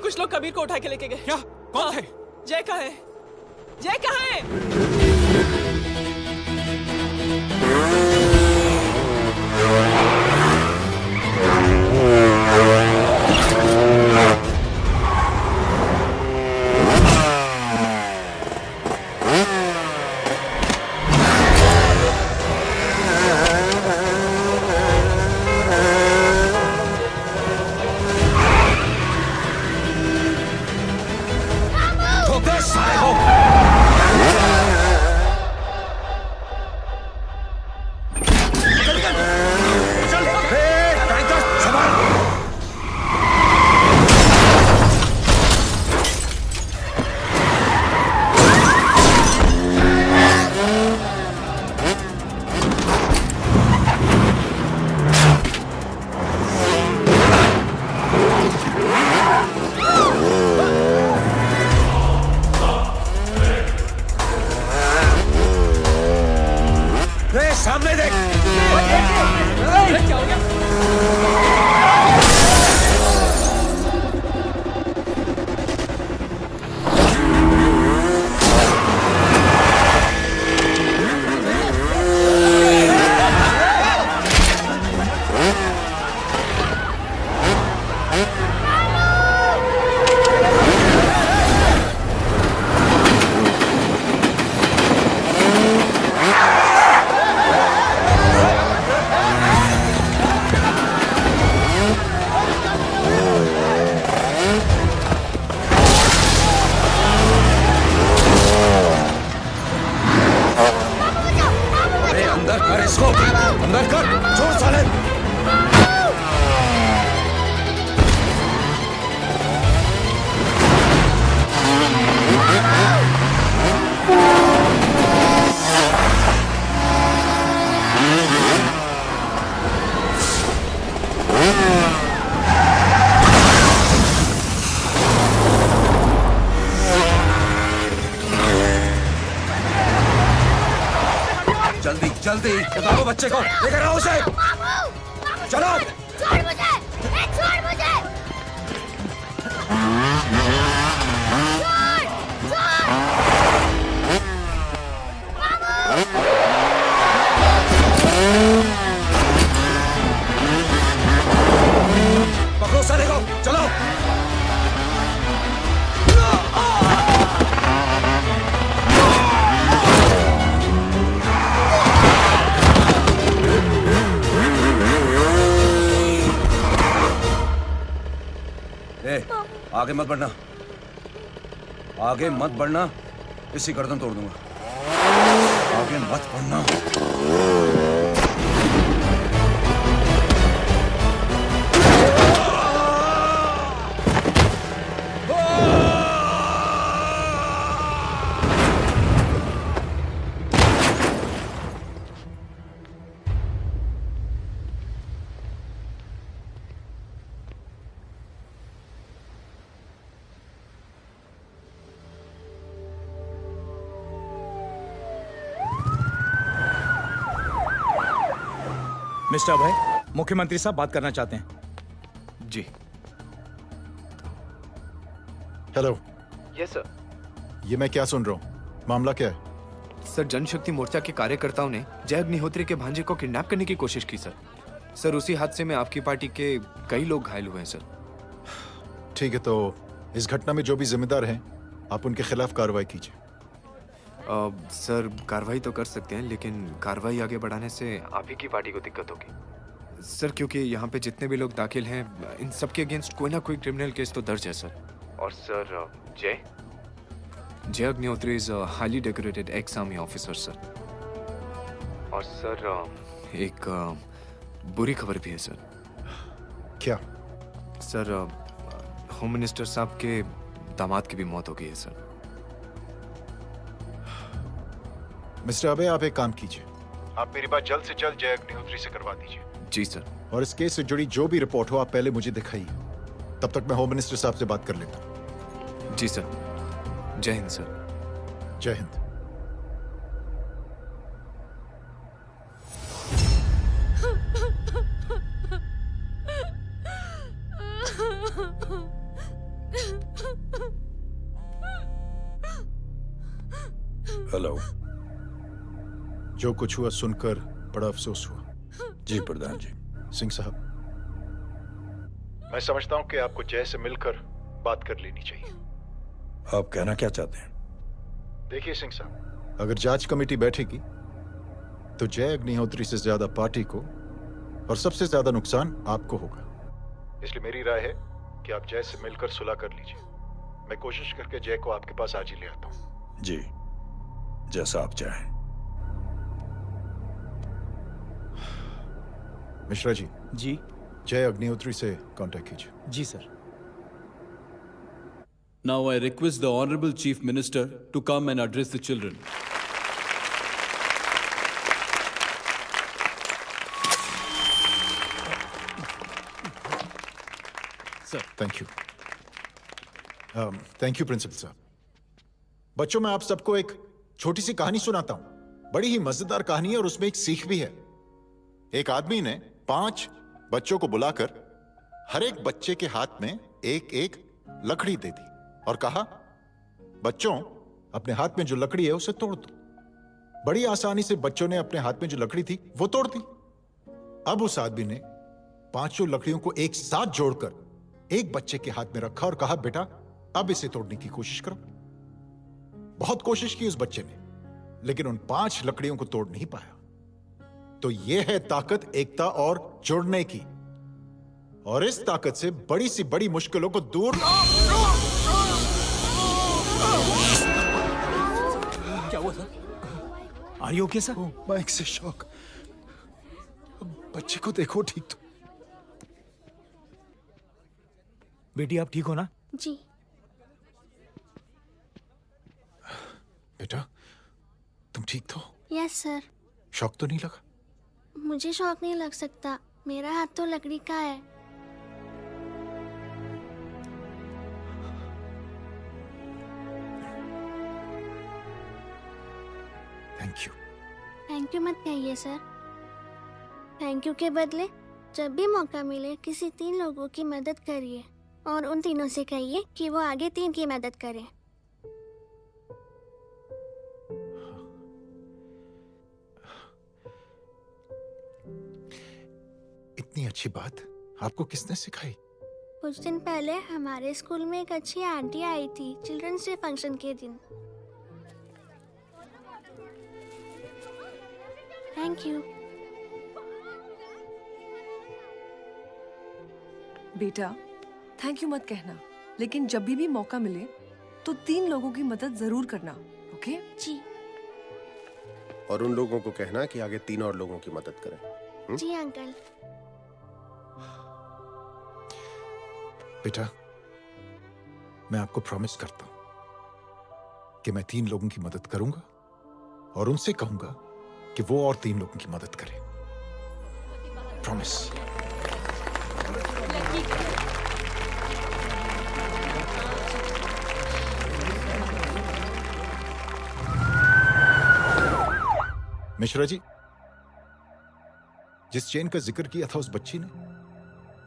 कुछ लोग कबीर को उठा के लेके गए। क्या? कौन थे? जय कहाँ है? जय कहाँ है? जल्दी बताओ बच्चे को, लेकर आओ उसे। चलो। छोड़ मुझे, छोड़ मुझे। पकड़ो साले को, चलो। आगे मत बढ़ना, आगे मत बढ़ना, इसी गर्दन तोड़ दूंगा। आगे मत बढ़ना। मिस्टर अभय, मुख्यमंत्री साहब बात करना चाहते हैं। जी। हेलो। Yes sir. ये मैं क्या सुन रहा हूँ? मामला क्या है? सर, जनशक्ति मोर्चा के कार्यकर्ताओं ने जय अग्निहोत्री के भांजे को किडनैप करने की कोशिश की सर। सर, उसी हादसे में आपकी पार्टी के कई लोग घायल हुए हैं सर। ठीक है, तो इस घटना में जो भी जिम्मेदार हैं, आप उनके खिलाफ कार्रवाई कीजिए। सर, कार्रवाई तो कर सकते हैं, लेकिन कार्रवाई आगे बढ़ाने से आप ही की पार्टी को दिक्कत होगी सर, क्योंकि यहाँ पे जितने भी लोग दाखिल हैं, इन सब के अगेंस्ट कोई ना कोई क्रिमिनल केस तो दर्ज है सर। और सर, जय Agnihotri is a highly decorated ex army officer sir. और सर, एक बुरी खबर भी है सर। क्या? सर, होम मिनिस्टर साहब के दामाद की भी मौत हो गई है सर। मिस्टर अबे, आप एक काम कीजिए, आप मेरी बात जल्द से जल्द जय अग्निहोत्री से करवा दीजिए। जी सर। और इस केस से जुड़ी जो भी रिपोर्ट हो, आप पहले मुझे दिखाइए। तब तक मैं होम मिनिस्टर साहब से बात कर लेता हूँ। जी सर। जय हिंद सर। जय हिंद। हेलो। जो कुछ हुआ सुनकर बड़ा अफसोस हुआ। जी प्रधान जी। सिंह साहब, मैं समझता हूं कि आपको जय से मिलकर बात कर लेनी चाहिए। आप कहना क्या चाहते हैं? देखिए सिंह साहब, अगर जांच कमेटी बैठेगी तो जय अग्निहोत्री से ज्यादा पार्टी को और सबसे ज्यादा नुकसान आपको होगा। इसलिए मेरी राय है कि आप जय से मिलकर सुलह कर लीजिए। मैं कोशिश करके जय को आपके पास आज ही ले आता हूं। जी, जैसा आप चाहें। मिश्रा जी। जी। जय अग्निहोत्री से कांटेक्ट कीजिए। जी sir. Now I request the Honorable Chief Minister to come and address the children. Sir, thank you. Thank you principal साहब। बच्चों, मैं आप सबको एक छोटी सी कहानी सुनाता हूं। बड़ी ही मजेदार कहानी है और उसमें एक सीख भी है। एक आदमी ने 5 बच्चों को बुलाकर हर एक बच्चे के हाथ में एक एक लकड़ी दे दी और कहा, बच्चों, अपने हाथ में जो लकड़ी है उसे तोड़ दो। बड़ी आसानी से बच्चों ने अपने हाथ में जो लकड़ी थी वो तोड़ दी। अब उस आदमी ने 5 लकड़ियों को एक साथ जोड़कर एक बच्चे के हाथ में रखा और कहा, बेटा अब इसे तोड़ने की कोशिश करो। बहुत कोशिश की उस बच्चे ने, लेकिन उन 5 लकड़ियों को तोड़ नहीं पाया। तो यह है ताकत एकता और जुड़ने की, और इस ताकत से बड़ी सी बड़ी मुश्किलों को दूर। क्या हुआ sir? Are you okay sir? Mike से शॉक। बच्चे को देखो ठीक तो। बेटी आप ठीक हो ना? जी। बेटा तुम ठीक तो? Yes sir. शॉक तो नहीं लगा? मुझे शौक नहीं लग सकता, मेरा हाथ तो लकड़ी का है। Thank you. थैंक यू मत कहिए सर। थैंक यू के बदले जब भी मौका मिले किसी 3 लोगों की मदद करिए, और उन तीनों से कहिए कि वो आगे 3 की मदद करें। इतनी अच्छी बात आपको किसने सिखाई? कुछ दिन पहले हमारे स्कूल में एक अच्छी आंटी आई थी चिल्ड्रंस डे फंक्शन के दिन। Thank you. बेटा थैंक यू मत कहना, लेकिन जब भी मौका मिले तो 3 लोगों की मदद जरूर करना, ओके? जी। और उन लोगों को कहना कि आगे 3 और लोगों की मदद करें। जी अंकल। बेटा मैं आपको प्रॉमिस करता हूं कि मैं 3 लोगों की मदद करूंगा और उनसे कहूंगा कि वो और 3 लोगों की मदद करें। प्रॉमिस। मिश्रा जी, जिस चेन का जिक्र किया था उस बच्ची ने,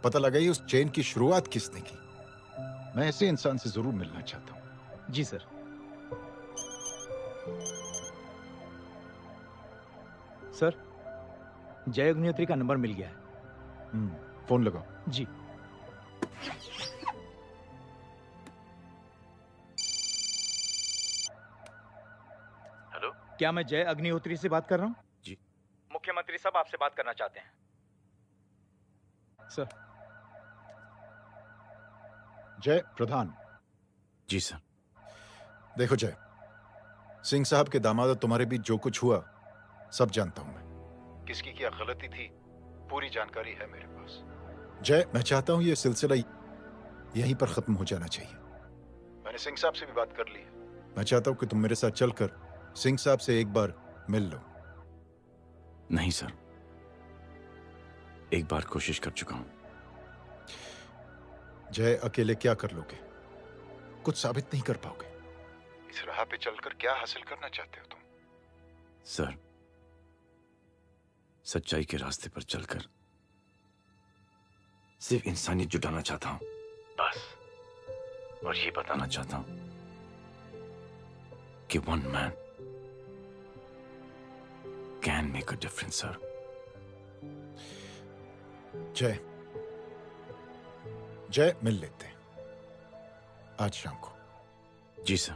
पता लगाइए उस चेन की शुरुआत किसने की। मैं ऐसे इंसान से जरूर मिलना चाहता हूं। जी सर। सर जय अग्निहोत्री का नंबर मिल गया है। फोन लगाओ। जी। हेलो, क्या मैं जय अग्निहोत्री से बात कर रहा हूँ? जी। मुख्यमंत्री साहब आपसे बात करना चाहते हैं सर। जय प्रधान। जी सर। देखो जय, सिंह साहब के दामाद तुम्हारे बीच जो कुछ हुआ सब जानता हूं मैं। किसकी क्या गलती थी पूरी जानकारी है मेरे पास। जय मैं चाहता हूं ये सिलसिला यहीं पर खत्म हो जाना चाहिए। मैंने सिंह साहब से भी बात कर ली है। मैं चाहता हूं कि तुम मेरे साथ चलकर सिंह साहब से एक बार मिल लो। नहीं सर, एक बार कोशिश कर चुका हूं। जय अकेले क्या कर लोगे? कुछ साबित नहीं कर पाओगे। इस राह पे चलकर क्या हासिल करना चाहते हो तुम? सर, सच्चाई के रास्ते पर चलकर सिर्फ इंसानियत जुटाना चाहता हूं, बस। और ये बताना चाहता हूं कि one man can make a difference sir. जय जय मिल लेते हैं आज शाम को। जी सर।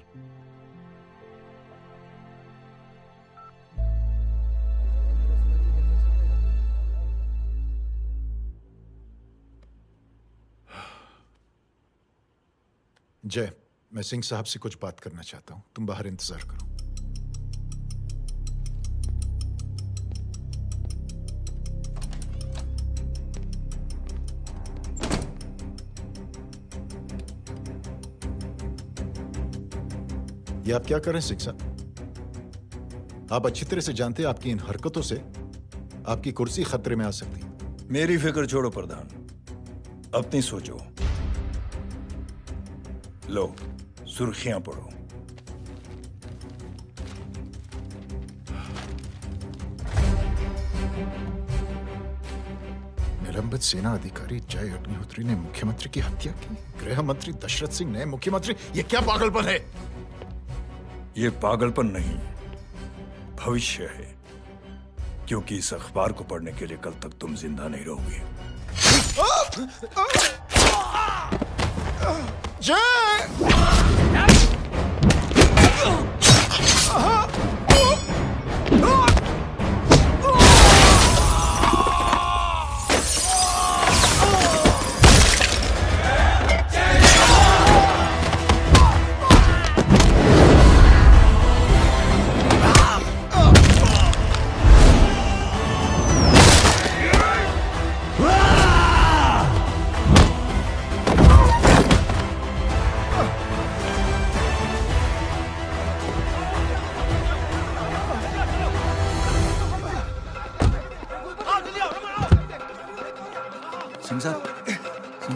जय मैं सिंह साहब से कुछ बात करना चाहता हूं, तुम बाहर इंतजार करो। ये आप क्या कर रहे हैं सिंह साहब? आप अच्छी तरह से जानते हैं आपकी इन हरकतों से आपकी कुर्सी खतरे में आ सकती है। मेरी फिक्र छोड़ो प्रधान, अपनी सोचो। लो सुर्खियां पढ़ो। निलंबित सेना अधिकारी जय अग्निहोत्री ने मुख्यमंत्री की हत्या की। गृह मंत्री दशरथ सिंह ने मुख्यमंत्री, ये क्या पागलपन है? ये पागलपन नहीं, भविष्य है, क्योंकि इस अखबार को पढ़ने के लिए कल तक तुम जिंदा नहीं रहोगे।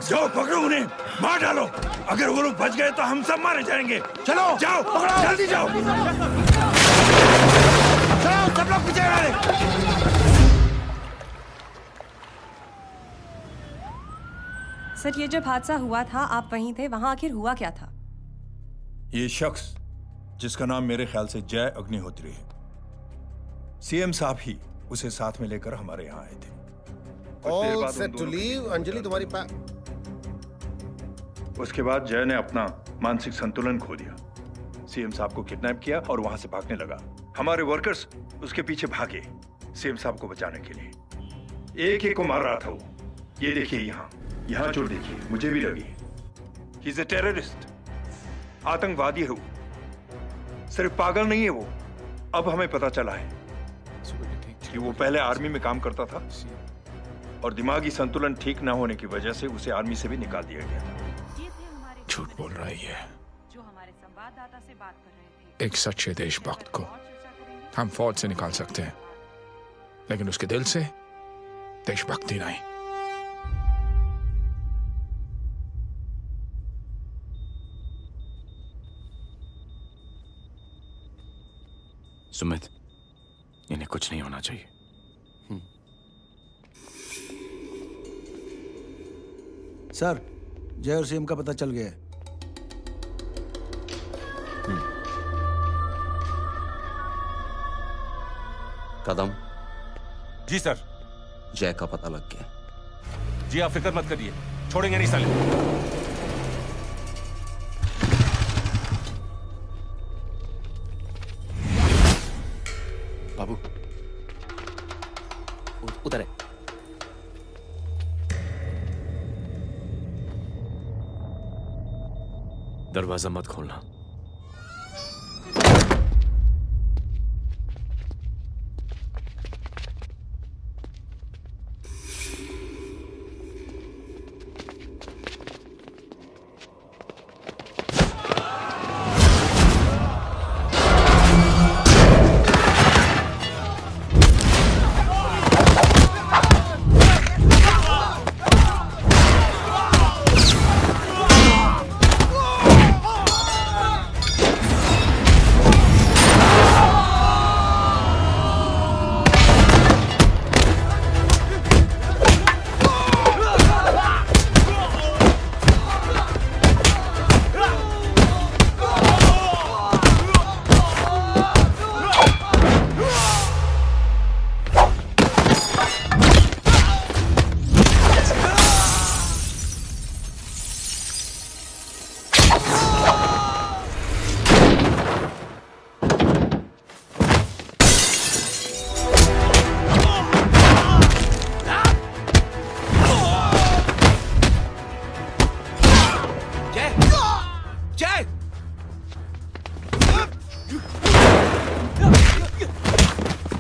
जाओ पकड़ो उन्हें, मार डालो। अगर वो लोग बच गए तो हम सब मारे जाएंगे। चलो जाओ, पकड़ो, जल्दी जाओ। चलो सब लोग पीछे वाले। सर ये जब हादसा हुआ था आप वहीं थे, वहां आखिर हुआ क्या था? ये शख्स जिसका नाम मेरे ख्याल से जय अग्निहोत्री है, सीएम साहब ही उसे साथ में लेकर हमारे यहाँ आए थे। All set to leave. Anjali तुम्हारी उसके बाद जय ने अपना मानसिक संतुलन खो दिया, सीएम साहब को किडनैप किया और वहां से भागने लगा। हमारे वर्कर्स उसके पीछे भागे सीएम साहब को बचाने के लिए। एक एक को मार रहा था वो। ये देखिए यहाँ चोट देखिए, मुझे भी लगी। ही इज अ टेररिस्ट, आतंकवादी है वो, सिर्फ पागल नहीं है वो। अब हमें पता चला है कि वो पहले आर्मी में काम करता था और दिमागी संतुलन ठीक न होने की वजह से उसे आर्मी से भी निकाल दिया गया। झूठ बोल रही है। एक सच्चे देशभक्त को हम फौज से निकाल सकते हैं, लेकिन उसके दिल से देशभक्ति नहीं। सुमित, इन्हें कुछ नहीं होना चाहिए। सर, जय और सीएम का पता चल गया है। कदम। जी सर। जय का पता लग गया। जी आप फिक्र मत करिए, छोड़ेंगे नहीं साले। बाबू उधर है। दरवाजा मत खोलना।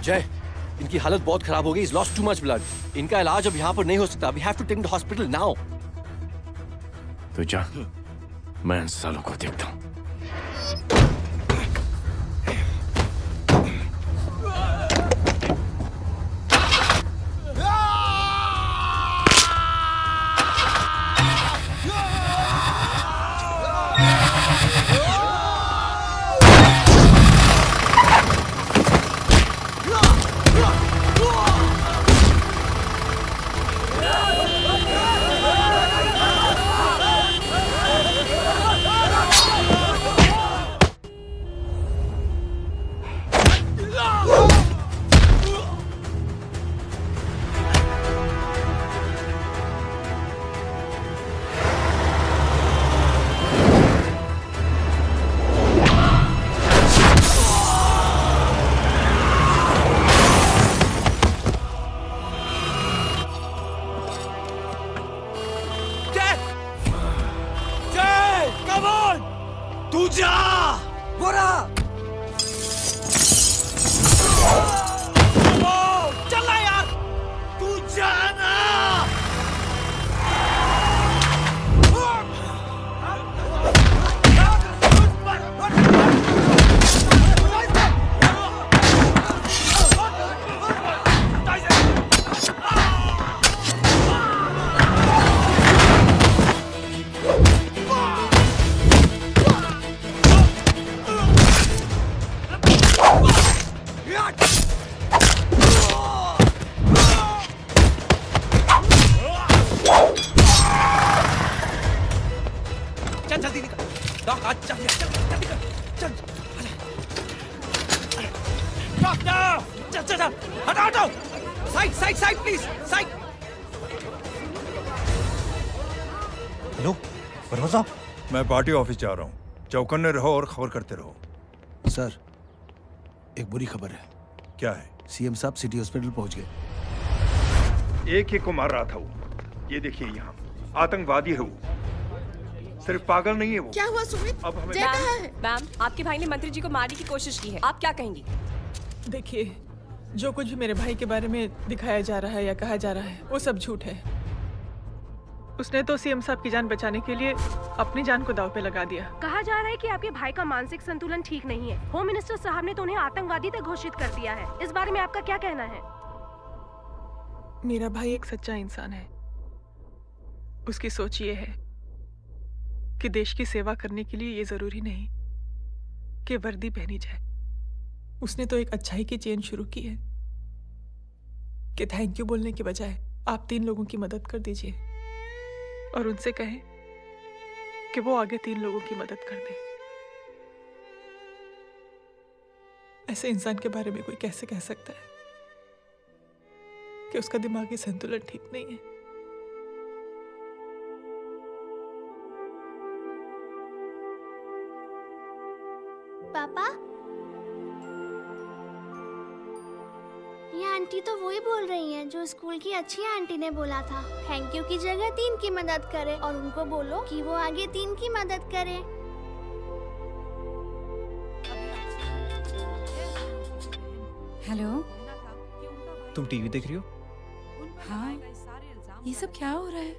जय, इनकी हालत बहुत खराब हो गई। He's lost too much blood. इनका इलाज अब यहाँ पर नहीं हो सकता। We have to take him to hospital now. तो जा, मैं इन सालों को देखता हूँ। तू जा गोरा चला यार तू जाना हेलो वर्मा साहब, मैं पार्टी ऑफिस जा रहा हूँ। चौकन्ने रहो और खबर करते रहो। सर, एक बुरी खबर है। क्या है? सीएम साहब सिटी हॉस्पिटल पहुंच गए। एक ही को मार रहा था वो। ये देखिए यहाँ आतंकवादी है वो, सिर्फ पागल नहीं है वो। क्या हुआ सुमित? अब हमें मैम, आपके भाई ने मंत्री जी को मारने की कोशिश की है, आप क्या कहेंगी? देखिए, जो कुछ भी मेरे भाई के बारे में दिखाया जा रहा है या कहा जा रहा है वो सब झूठ है। उसने तो सीएम साहब की जान बचाने के लिए अपनी जान को दांव पे लगा दिया। कहा जा रहा है कि आपके भाई का मानसिक संतुलन ठीक नहीं है। होम मिनिस्टर साहब ने तो उन्हें आतंकवादी तक घोषित कर दिया है। इस बारे में आपका क्या कहना है? मेरा भाई एक सच्चा इंसान है। उसकी सोच ये है कि देश की सेवा करने के लिए ये जरूरी नहीं कि वर्दी पहनी जाए। उसने तो एक अच्छाई की चेन शुरू की है कि थैंक यू बोलने के बजाय आप 3 लोगों की मदद कर दीजिए और उनसे कहें कि वो आगे 3 लोगों की मदद कर दे। ऐसे इंसान के बारे में कोई कैसे कह सकता है कि उसका दिमागी संतुलन ठीक नहीं है? पापा, ये आंटी तो वही बोल रही हैं जो स्कूल की अच्छी आंटी ने बोला था, थैंक यू की जगह 3 की मदद करे और उनको बोलो कि वो आगे 3 की मदद करे। हेलो, तुम टीवी देख रही हो? हाँ, ये सब क्या हो रहा है?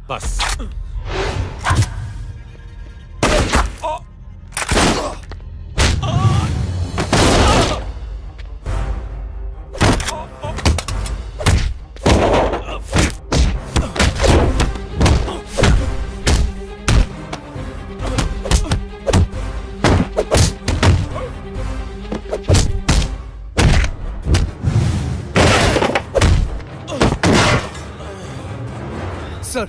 बस सर,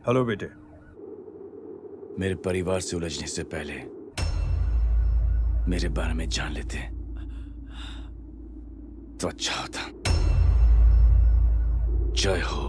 हेलो बेटे। मेरे परिवार से उलझने से पहले मेरे बारे में जान लेते तो अच्छा होता। जय हो।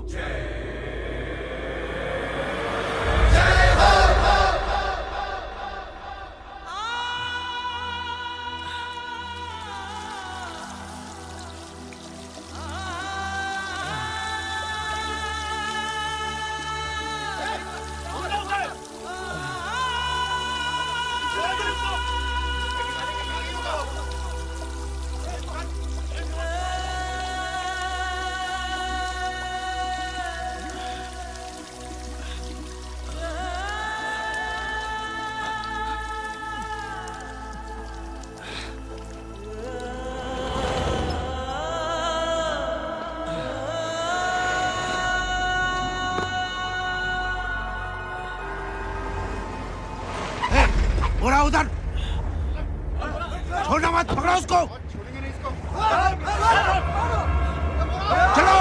बोला उधर, छोड़ना मत, पकड़ो उसको। चलो।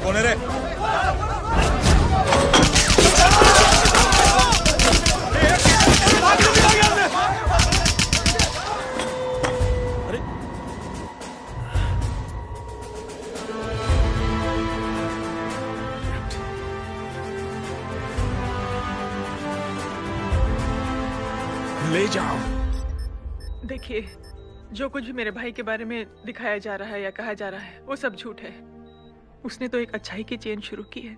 कौन है रे? ले जाओ। देखिए, जो कुछ भी मेरे भाई के बारे में दिखाया जा रहा है या कहा जा रहा है वो सब झूठ है। उसने तो एक अच्छाई की चेन शुरू की है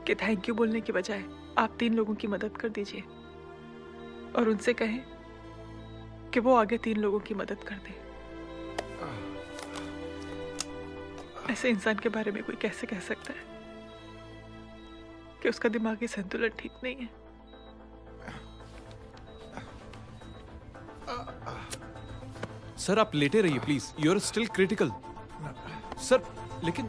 कि थैंक यू बोलने के बजाय आप 3 लोगों की मदद कर दीजिए और उनसे कहें कि वो आगे 3 लोगों की मदद कर दे। ऐसे इंसान के बारे में कोई कैसे कह सकता है कि उसका दिमागी संतुलन ठीक नहीं है? सर आप लेटे रहिए please, you are still critical. Sir लेकिन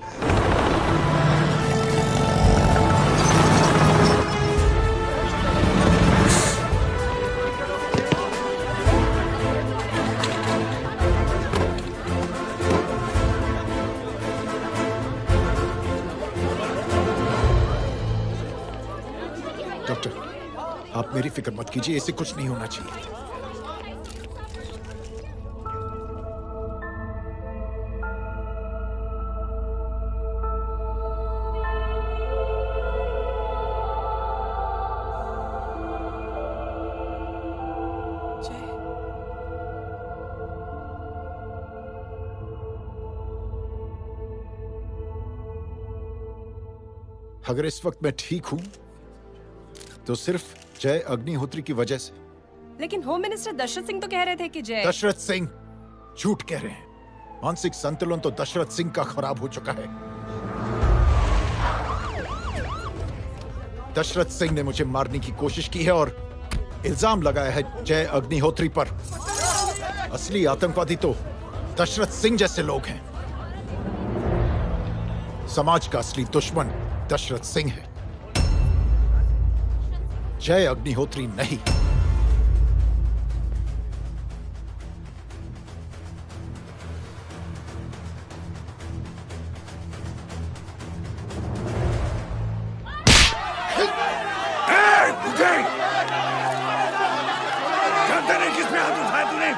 डॉक्टर, आप मेरी फिक्र मत कीजिए, इससे कुछ नहीं होना चाहिए। अगर इस वक्त मैं ठीक हूं तो सिर्फ जय अग्निहोत्री की वजह से। लेकिन होम मिनिस्टर दशरथ सिंह तो कह रहे थे कि जय। दशरथ सिंह झूठ कह रहे हैं। मानसिक संतुलन तो दशरथ सिंह का खराब हो चुका है। दशरथ सिंह ने मुझे मारने की कोशिश की है और इल्जाम लगाया है जय अग्निहोत्री पर। असली आतंकवादी तो दशरथ सिंह जैसे लोग हैं। समाज का असली दुश्मन दशरथ सिंह है, जय अग्निहोत्री नहीं। जानते नहीं किसमें हाथ उठाया तूने?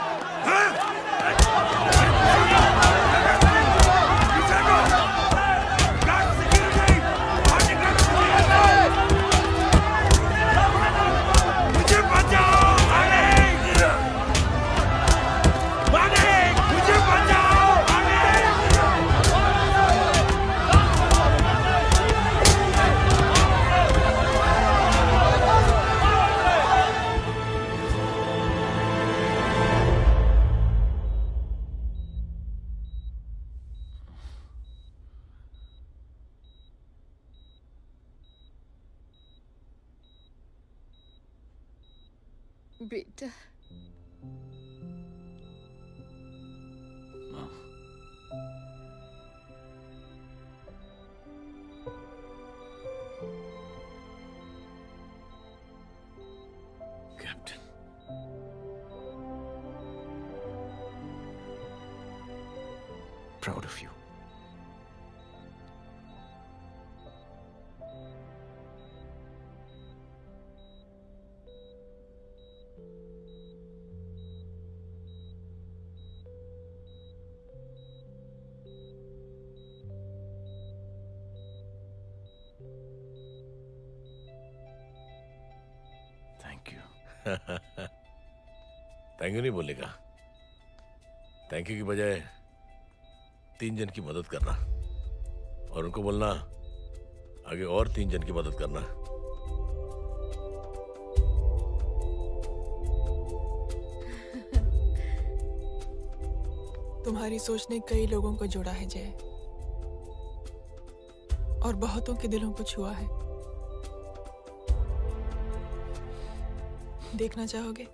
बेटा captain, proud of you. Thank you. Thank you नहीं बोलेगा, थैंक यू की बजाय 3 जन की मदद करना और उनको बोलना आगे और 3 जन की मदद करना। तुम्हारी सोच ने कई लोगों को जोड़ा है जय, और बहुतों के दिलों को छुआ है। देखना चाहोगे?